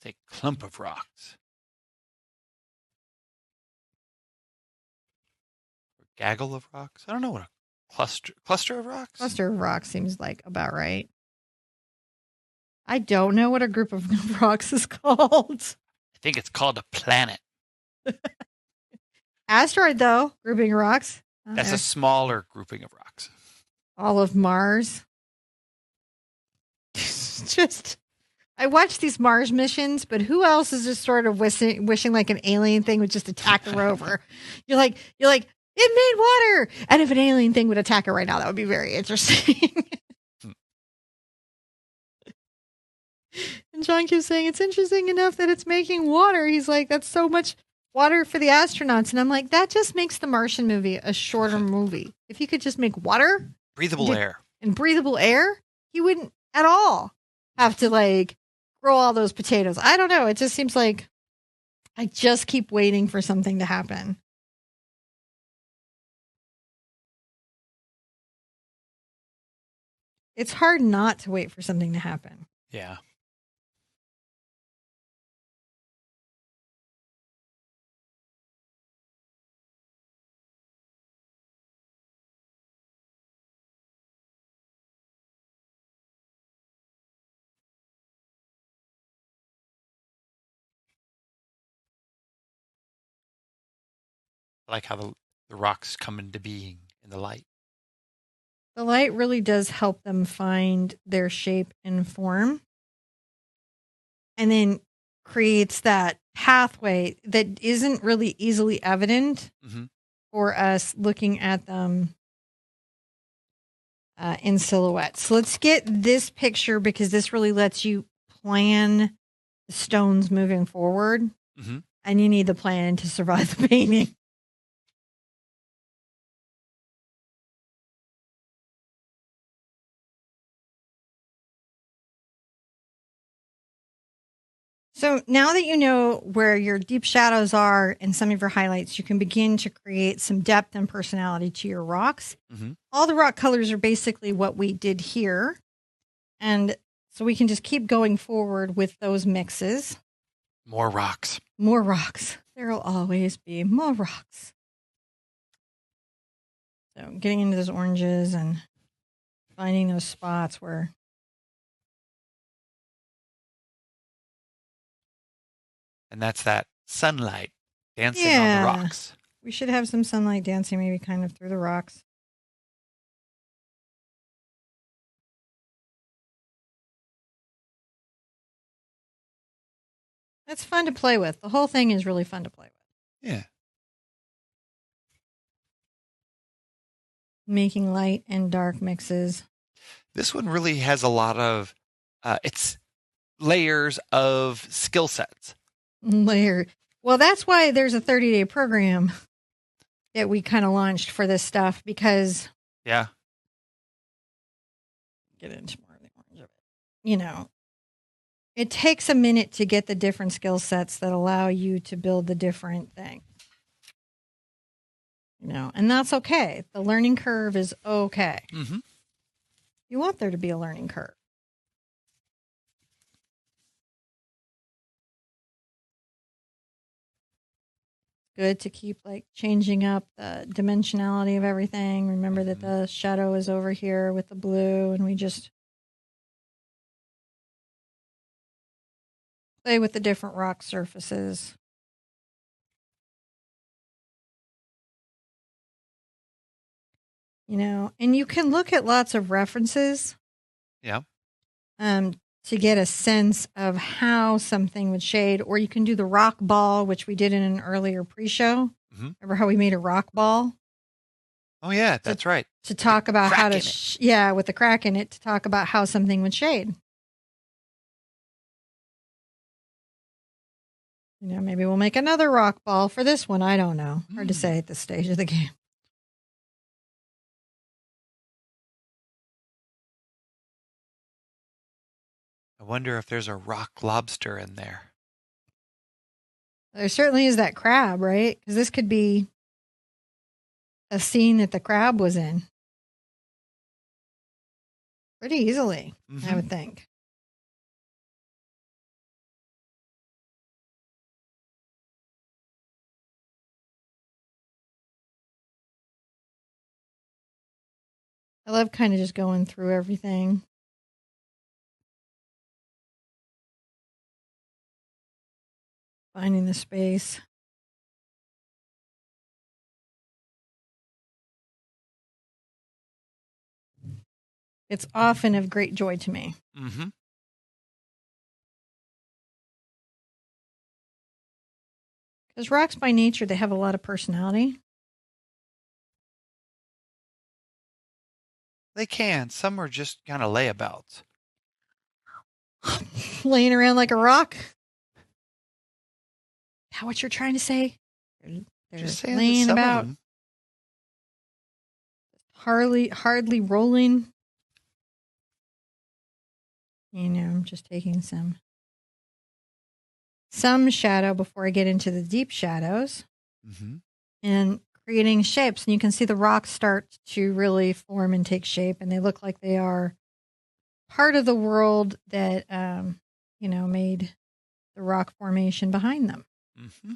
Speaker 2: Say clump of rocks. Or gaggle of rocks? I don't know what a cluster of rocks?
Speaker 1: Cluster of rocks seems like about right. I don't know what a group of rocks is called.
Speaker 2: I think it's called a planet.
Speaker 1: Asteroid, though, grouping of rocks.
Speaker 2: That's a smaller grouping of rocks.
Speaker 1: All of Mars. Just, I watch these Mars missions, but who else is just sort of wishing like an alien thing would just attack the rover? You're like, it made water. And if an alien thing would attack it right now, that would be very interesting. And John keeps saying, it's interesting enough that it's making water. He's like, that's so much water for the astronauts. And I'm like, that just makes the Martian movie a shorter movie. If you could just make water.
Speaker 2: Breathable air.
Speaker 1: And breathable air, you wouldn't at all have to like grow all those potatoes. I don't know. It just seems like I just keep waiting for something to happen. It's hard not to wait for something to happen.
Speaker 2: Yeah. I like how the rocks come into being in the light.
Speaker 1: The light really does help them find their shape and form. And then creates that pathway that isn't really easily evident for us looking at them in silhouette. So let's get this picture because this really lets you plan the stones moving forward. And you need the plan to survive the painting. So now that you know where your deep shadows are and some of your highlights, you can begin to create some depth and personality to your rocks. All the rock colors are basically what we did here. And so we can just keep going forward with those mixes.
Speaker 2: More rocks.
Speaker 1: More rocks. There'll always be more rocks. So getting into those oranges and finding those spots where...
Speaker 2: And that's that sunlight dancing on the rocks.
Speaker 1: We should have some sunlight dancing maybe kind of through the rocks. That's fun to play with. The whole thing is really fun to play with.
Speaker 2: Yeah.
Speaker 1: Making light and dark mixes.
Speaker 2: This one really has a lot of it's layers of skill sets.
Speaker 1: Well, that's why there's a 30-day program that we kind of launched for this stuff because
Speaker 2: get
Speaker 1: into more of the orange of it. It takes a minute to get the different skill sets that allow you to build the different thing. And that's okay. The learning curve is okay. You want there to be a learning curve. Good to keep like changing up the dimensionality of everything. Remember that the shadow is over here with the blue and we just play with the different rock surfaces. And you can look at lots of references.
Speaker 2: Yeah.
Speaker 1: To get a sense of how something would shade, or you can do the rock ball, which we did in an earlier pre-show. Remember how we made a rock ball?
Speaker 2: Oh yeah, that's right.
Speaker 1: To talk about how to, with the crack in it, to talk about how something would shade. Maybe we'll make another rock ball for this one. I don't know. Hard to say at this stage of the game.
Speaker 2: I wonder if there's a rock lobster in there.
Speaker 1: There certainly is that crab, right? Because this could be a scene that the crab was in. Pretty easily, I would think. I love kind of just going through everything. Finding the space. It's often of great joy to me.
Speaker 2: Mm-hmm.
Speaker 1: Because rocks by nature, they have a lot of personality.
Speaker 2: They can. Some are just kind of layabouts.
Speaker 1: Laying around like a rock. How what you're trying to say? They're
Speaker 2: Just saying that
Speaker 1: laying
Speaker 2: some of
Speaker 1: about,
Speaker 2: them.
Speaker 1: hardly rolling. You know, I'm just taking some shadow before I get into the deep shadows.
Speaker 2: Mm-hmm.
Speaker 1: And creating shapes. And you can see the rocks start to really form and take shape, and they look like they are part of the world that, made the rock formation behind them.
Speaker 2: Mm-hmm.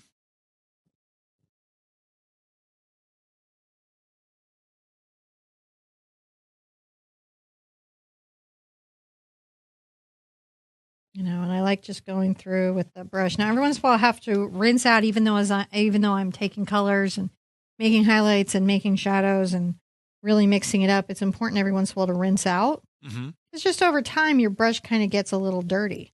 Speaker 1: And I like just going through with the brush. Now, every once in a while, I have to rinse out, even though I'm taking colors and making highlights and making shadows and really mixing it up. It's important every once in a while to rinse out.
Speaker 2: Mm-hmm.
Speaker 1: It's just over time, your brush kind of gets a little dirty.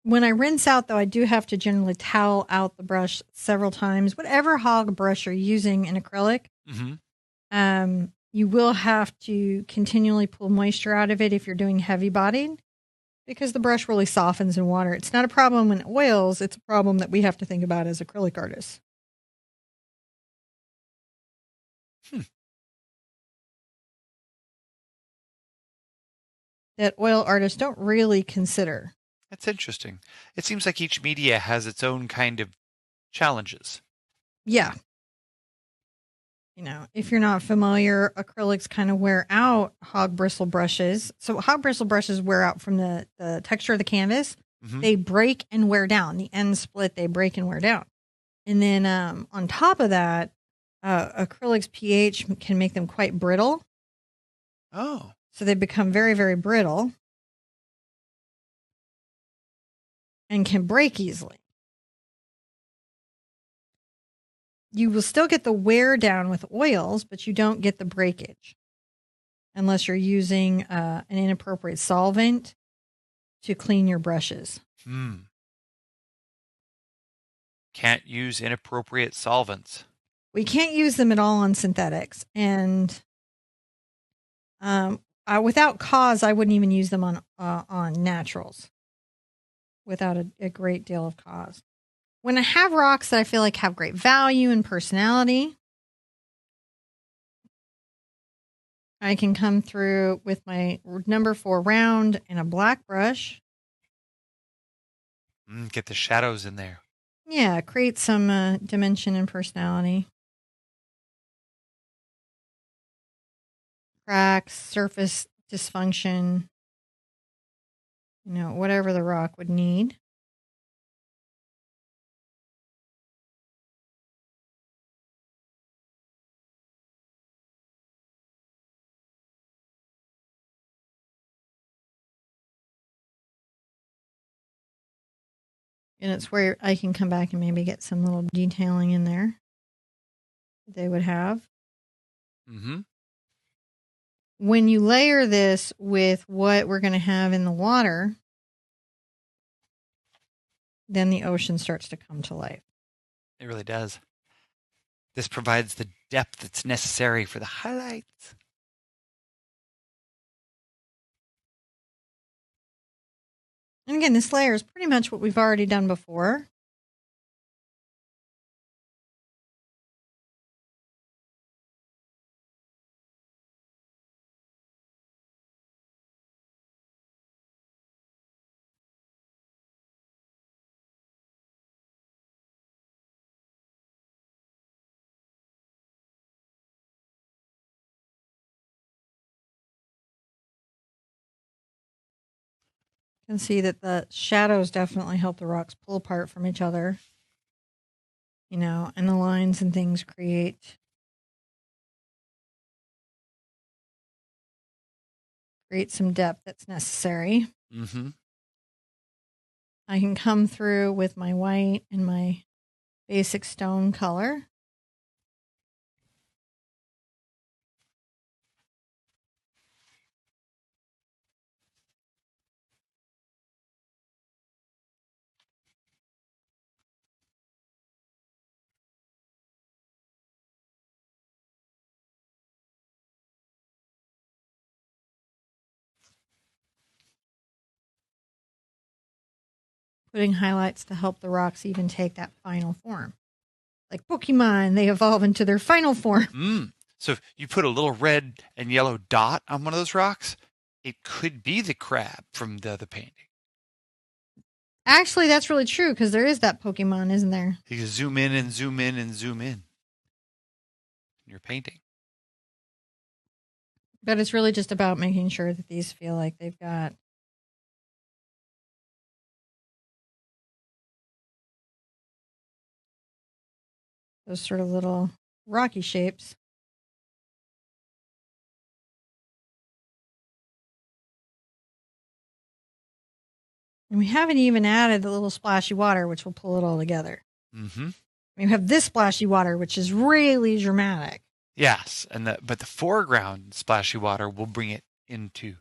Speaker 1: When I rinse out, though, I do have to generally towel out the brush several times. Whatever hog brush you're using in acrylic, you will have to continually pull moisture out of it if you're doing heavy bodied, because the brush really softens in water. It's not a problem in oils. It's a problem that we have to think about as acrylic artists. That oil artists don't really consider.
Speaker 2: That's interesting. It seems like each media has its own kind of challenges.
Speaker 1: Yeah. If you're not familiar, acrylics kind of wear out hog bristle brushes. So hog bristle brushes wear out from the texture of the canvas.
Speaker 2: Mm-hmm.
Speaker 1: They break and wear down. The ends split, they break and wear down. And then on top of that, acrylics pH can make them quite brittle.
Speaker 2: Oh.
Speaker 1: So they become very, very brittle and can break easily. You will still get the wear down with oils, but you don't get the breakage unless you're using an inappropriate solvent to clean your brushes.
Speaker 2: Can't use inappropriate solvents.
Speaker 1: We can't use them at all on synthetics. And without cause, I wouldn't even use them on naturals without a great deal of cause. When I have rocks that I feel like have great value and personality, I can come through with my number 4 round and a black brush.
Speaker 2: Get the shadows in there.
Speaker 1: Yeah, create some dimension and personality. Cracks, surface dysfunction, whatever the rock would need. And it's where I can come back and maybe get some little detailing in there that they would have.
Speaker 2: Mm-hmm.
Speaker 1: When you layer this with what we're going to have in the water, then the ocean starts to come to life.
Speaker 2: It really does. This provides the depth that's necessary for the highlights.
Speaker 1: And again, this layer is pretty much what we've already done before. You can see that the shadows definitely help the rocks pull apart from each other. You know, and the lines and things create some depth that's necessary.
Speaker 2: Mm-hmm.
Speaker 1: I can come through with my white and my basic stone color. Putting highlights to help the rocks even take that final form. Like Pokemon, they evolve into their final form.
Speaker 2: So if you put a little red and yellow dot on one of those rocks, it could be the crab from the other painting.
Speaker 1: Actually, that's really true because there is that Pokemon, isn't there?
Speaker 2: You can zoom in and zoom in and zoom in your painting.
Speaker 1: But it's really just about making sure that these feel like they've got those sort of little rocky shapes. And we haven't even added the little splashy water, which will pull it all together.
Speaker 2: Mm-hmm.
Speaker 1: We have this splashy water, which is really dramatic.
Speaker 2: Yes, but the foreground splashy water will bring it into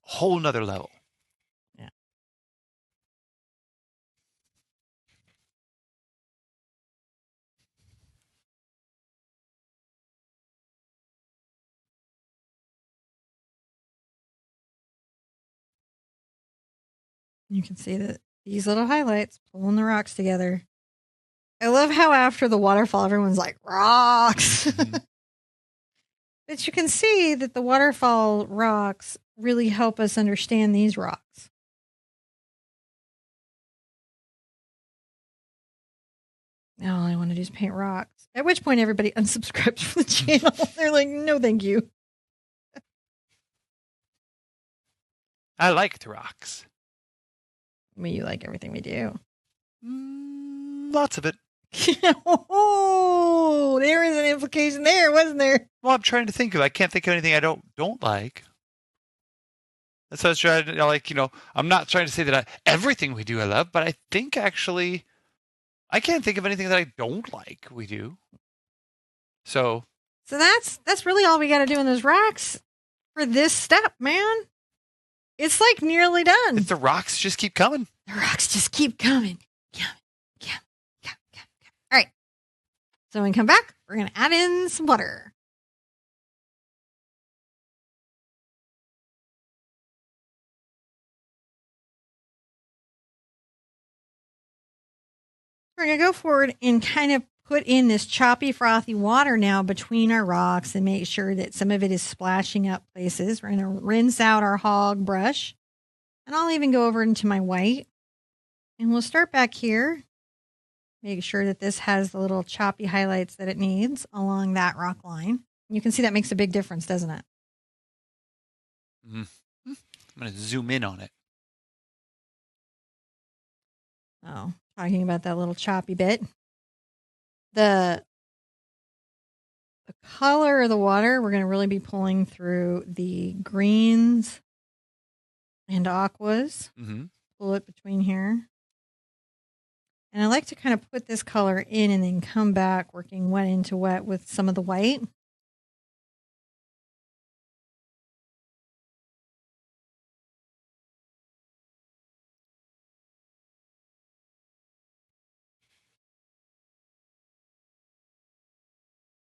Speaker 2: a whole nother level.
Speaker 1: Yeah. You can see that these little highlights pulling the rocks together. I love how after the waterfall, everyone's like, rocks.
Speaker 2: Mm-hmm.
Speaker 1: But you can see that the waterfall rocks really help us understand these rocks. Now all I want to do is paint rocks. At which point everybody unsubscribes from the channel. They're like, no, thank you.
Speaker 2: I like the rocks.
Speaker 1: I mean, you like everything we do.
Speaker 2: Lots of it.
Speaker 1: Oh, there is an implication there, wasn't there?
Speaker 2: Well, I'm trying to think of. I can't think of anything I don't like. That's what I was trying to like. I'm not trying to say that everything we do I love, but I think actually I can't think of anything that I don't like. We do. So
Speaker 1: that's really all we got to do in those rocks for this step, man. It's like nearly done.
Speaker 2: If the rocks just keep coming.
Speaker 1: The rocks just keep coming. All right. So when we come back, we're going to add in some water. We're going to go forward and kind of put in this choppy, frothy water now between our rocks and make sure that some of it is splashing up places. We're going to rinse out our hog brush. And I'll even go over into my white. And we'll start back here. Make sure that this has the little choppy highlights that it needs along that rock line. You can see that makes a big difference, doesn't it?
Speaker 2: I'm going to zoom in on it.
Speaker 1: Oh, talking about that little choppy bit. The color of the water, we're going to really be pulling through the greens and aquas.
Speaker 2: Mm-hmm.
Speaker 1: Pull it between here. And I like to kind of put this color in and then come back working wet into wet with some of the white.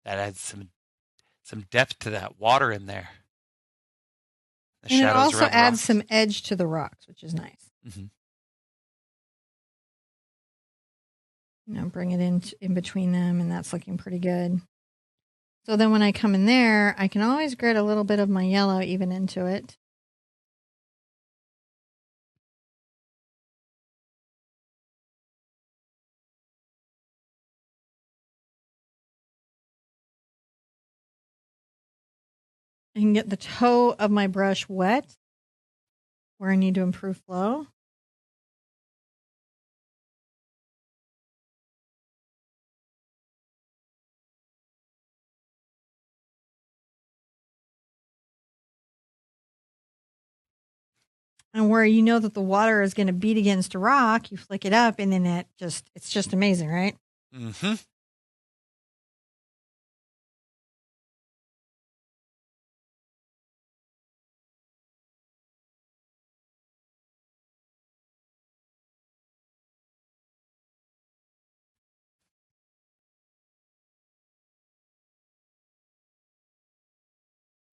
Speaker 2: That adds some depth to that water in there.
Speaker 1: And it also adds some edge to the rocks, which is nice.
Speaker 2: Mm-hmm.
Speaker 1: Bring it in between them, and that's looking pretty good. So then when I come in there, I can always grit a little bit of my yellow even into it. I can get the toe of my brush wet where I need to improve flow. And where you know that the water is going to beat against a rock, you flick it up, and then it's just amazing, right?
Speaker 2: Mm-hmm.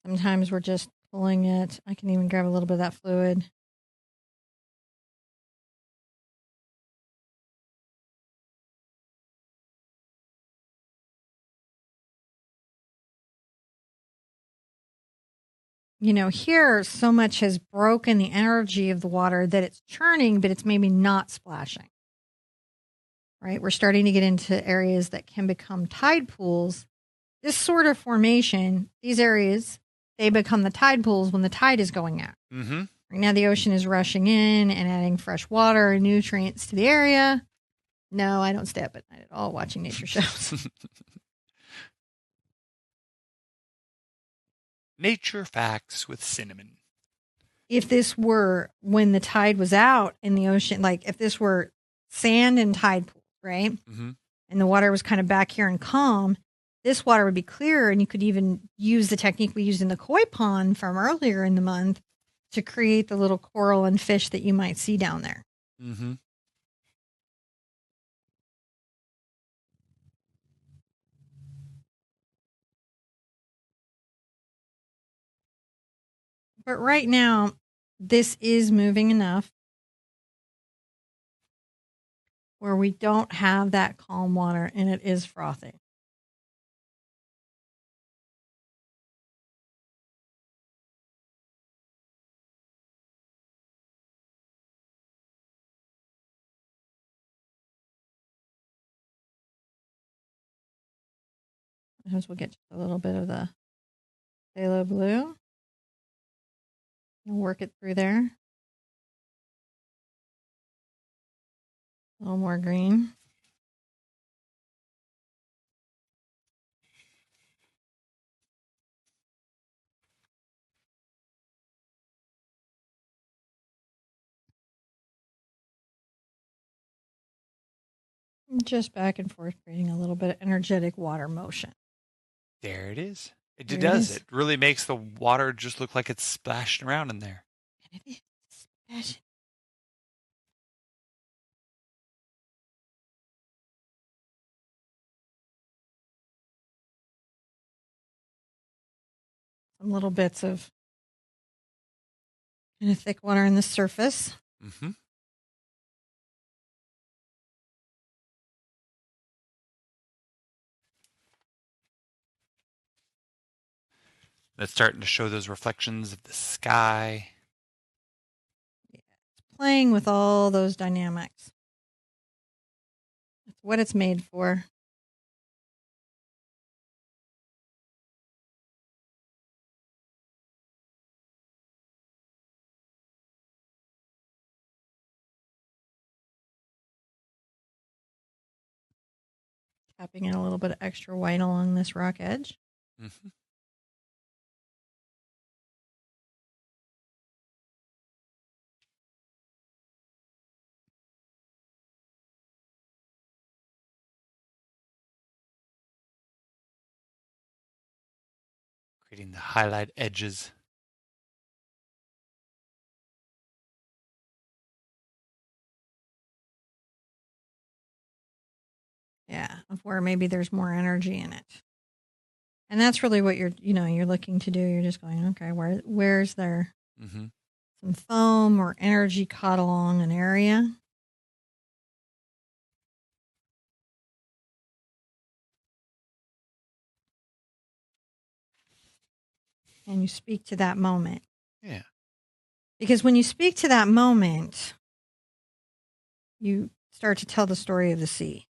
Speaker 1: Sometimes we're just pulling it. I can even grab a little bit of that fluid. You know, here so much has broken the energy of the water that it's churning, but it's maybe not splashing. Right? We're starting to get into areas that can become tide pools. This sort of formation, these areas, they become the tide pools when the tide is going out.
Speaker 2: Mm-hmm.
Speaker 1: Right now, the ocean is rushing in and adding fresh water and nutrients to the area. No, I don't stay up at night at all watching nature shows.
Speaker 2: Nature facts with cinnamon.
Speaker 1: If this were when the tide was out in the ocean, like if this were sand and tide pools, right?
Speaker 2: Mm-hmm.
Speaker 1: And the water was kind of back here and calm, this water would be clear, and you could even use the technique we used in the koi pond from earlier in the month to create the little coral and fish that you might see down there.
Speaker 2: Mm-hmm.
Speaker 1: But right now, this is moving enough where we don't have that calm water and it is frothy. Sometimes we'll get a little bit of the phthalo blue and work it through there. A little more green. Just back and forth, creating a little bit of energetic water motion.
Speaker 2: There it is. It
Speaker 1: There it
Speaker 2: does.
Speaker 1: is.
Speaker 2: It really makes the water just look like it's splashing around in there.
Speaker 1: And it is splashing. Some little bits of kind of thick water on the surface.
Speaker 2: Mm-hmm. That's starting to show those reflections of the sky.
Speaker 1: Yeah, it's playing with all those dynamics. That's what it's made for. Tapping in a little bit of extra white along this rock edge.
Speaker 2: Mm-hmm. Creating the highlight edges.
Speaker 1: Yeah, of where maybe there's more energy in it. And that's really what you're looking to do. You're just going, okay, where's there
Speaker 2: Mm-hmm.
Speaker 1: some foam or energy caught along an area? And you speak to that moment.
Speaker 2: Yeah.
Speaker 1: Because when you speak to that moment, you start to tell the story of the sea.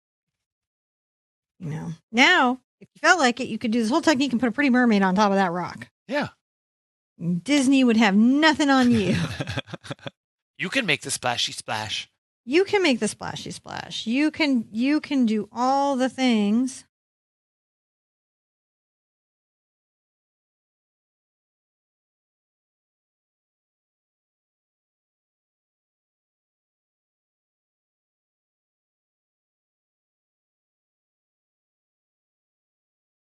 Speaker 1: You know, now, if you felt like it, you could do this whole technique and put a pretty mermaid on top of that rock.
Speaker 2: Yeah.
Speaker 1: Disney would have nothing on you.
Speaker 2: You can make the splashy splash.
Speaker 1: You can make the splashy splash. You can do all the things.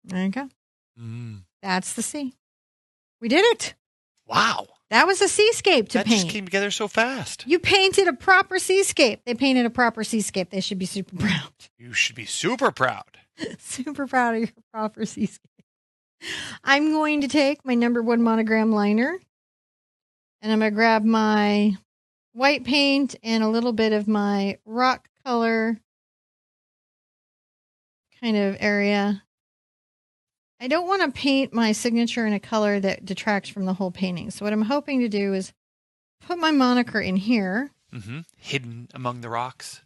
Speaker 1: There you go. That's the sea. We did it.
Speaker 2: Wow.
Speaker 1: That was a seascape to
Speaker 2: that
Speaker 1: paint.
Speaker 2: Just came together so fast.
Speaker 1: You painted a proper seascape. They painted a proper seascape. They should be super proud.
Speaker 2: You should be super proud.
Speaker 1: Super proud of your proper seascape. I'm going to take my number 1 monogram liner, and I'm going to grab my white paint and a little bit of my rock color kind of area. I don't want to paint my signature in a color that detracts from the whole painting. So what I'm hoping to do is put my moniker in here.
Speaker 2: Hidden among the rocks.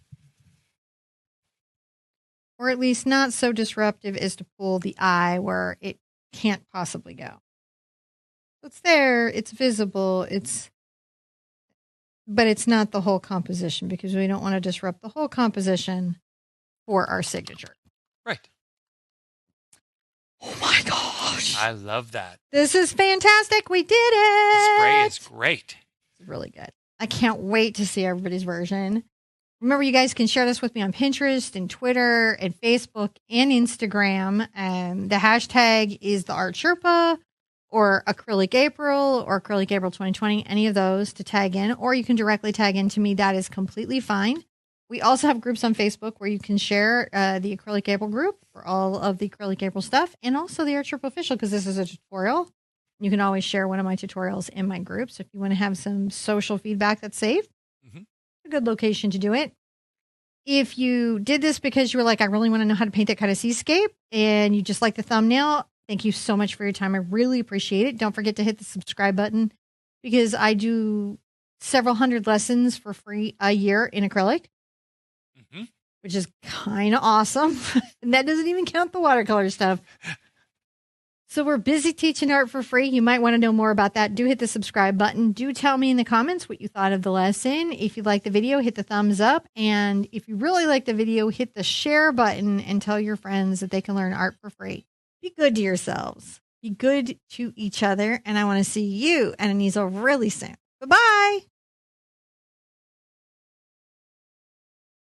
Speaker 1: Or at least not so disruptive as to pull the eye where it can't possibly go. It's there, it's visible, but it's not the whole composition because we don't want to disrupt the whole composition for our signature.
Speaker 2: Right.
Speaker 1: Oh my gosh.
Speaker 2: I love that.
Speaker 1: This is fantastic. We did it.
Speaker 2: The spray is great.
Speaker 1: It's really good. I can't wait to see everybody's version. Remember, you guys can share this with me on Pinterest and Twitter and Facebook and Instagram. The hashtag is the Art Sherpa or Acrylic April or Acrylic April 2020, any of those to tag in, or you can directly tag into me. That is completely fine. We also have groups on Facebook where you can share the Acrylic April group for all of the Acrylic April stuff and also the Art Sherpa official because this is a tutorial. You can always share one of my tutorials in my group. So if you want to have some social feedback that's safe, a good location to do it. If you did this because you were like, I really want to know how to paint that kind of seascape and you just like the thumbnail, thank you so much for your time. I really appreciate it. Don't forget to hit the subscribe button because I do several hundred lessons for free a year in acrylic. Which is kind of awesome. And that doesn't even count the watercolor stuff. So we're busy teaching art for free. You might want to know more about that. Do hit the subscribe button. Do tell me in the comments what you thought of the lesson. If you like the video, hit the thumbs up. And if you really like the video, hit the share button and tell your friends that they can learn art for free. Be good to yourselves. Be good to each other. And I want to see you and Anisel really soon. Bye-bye.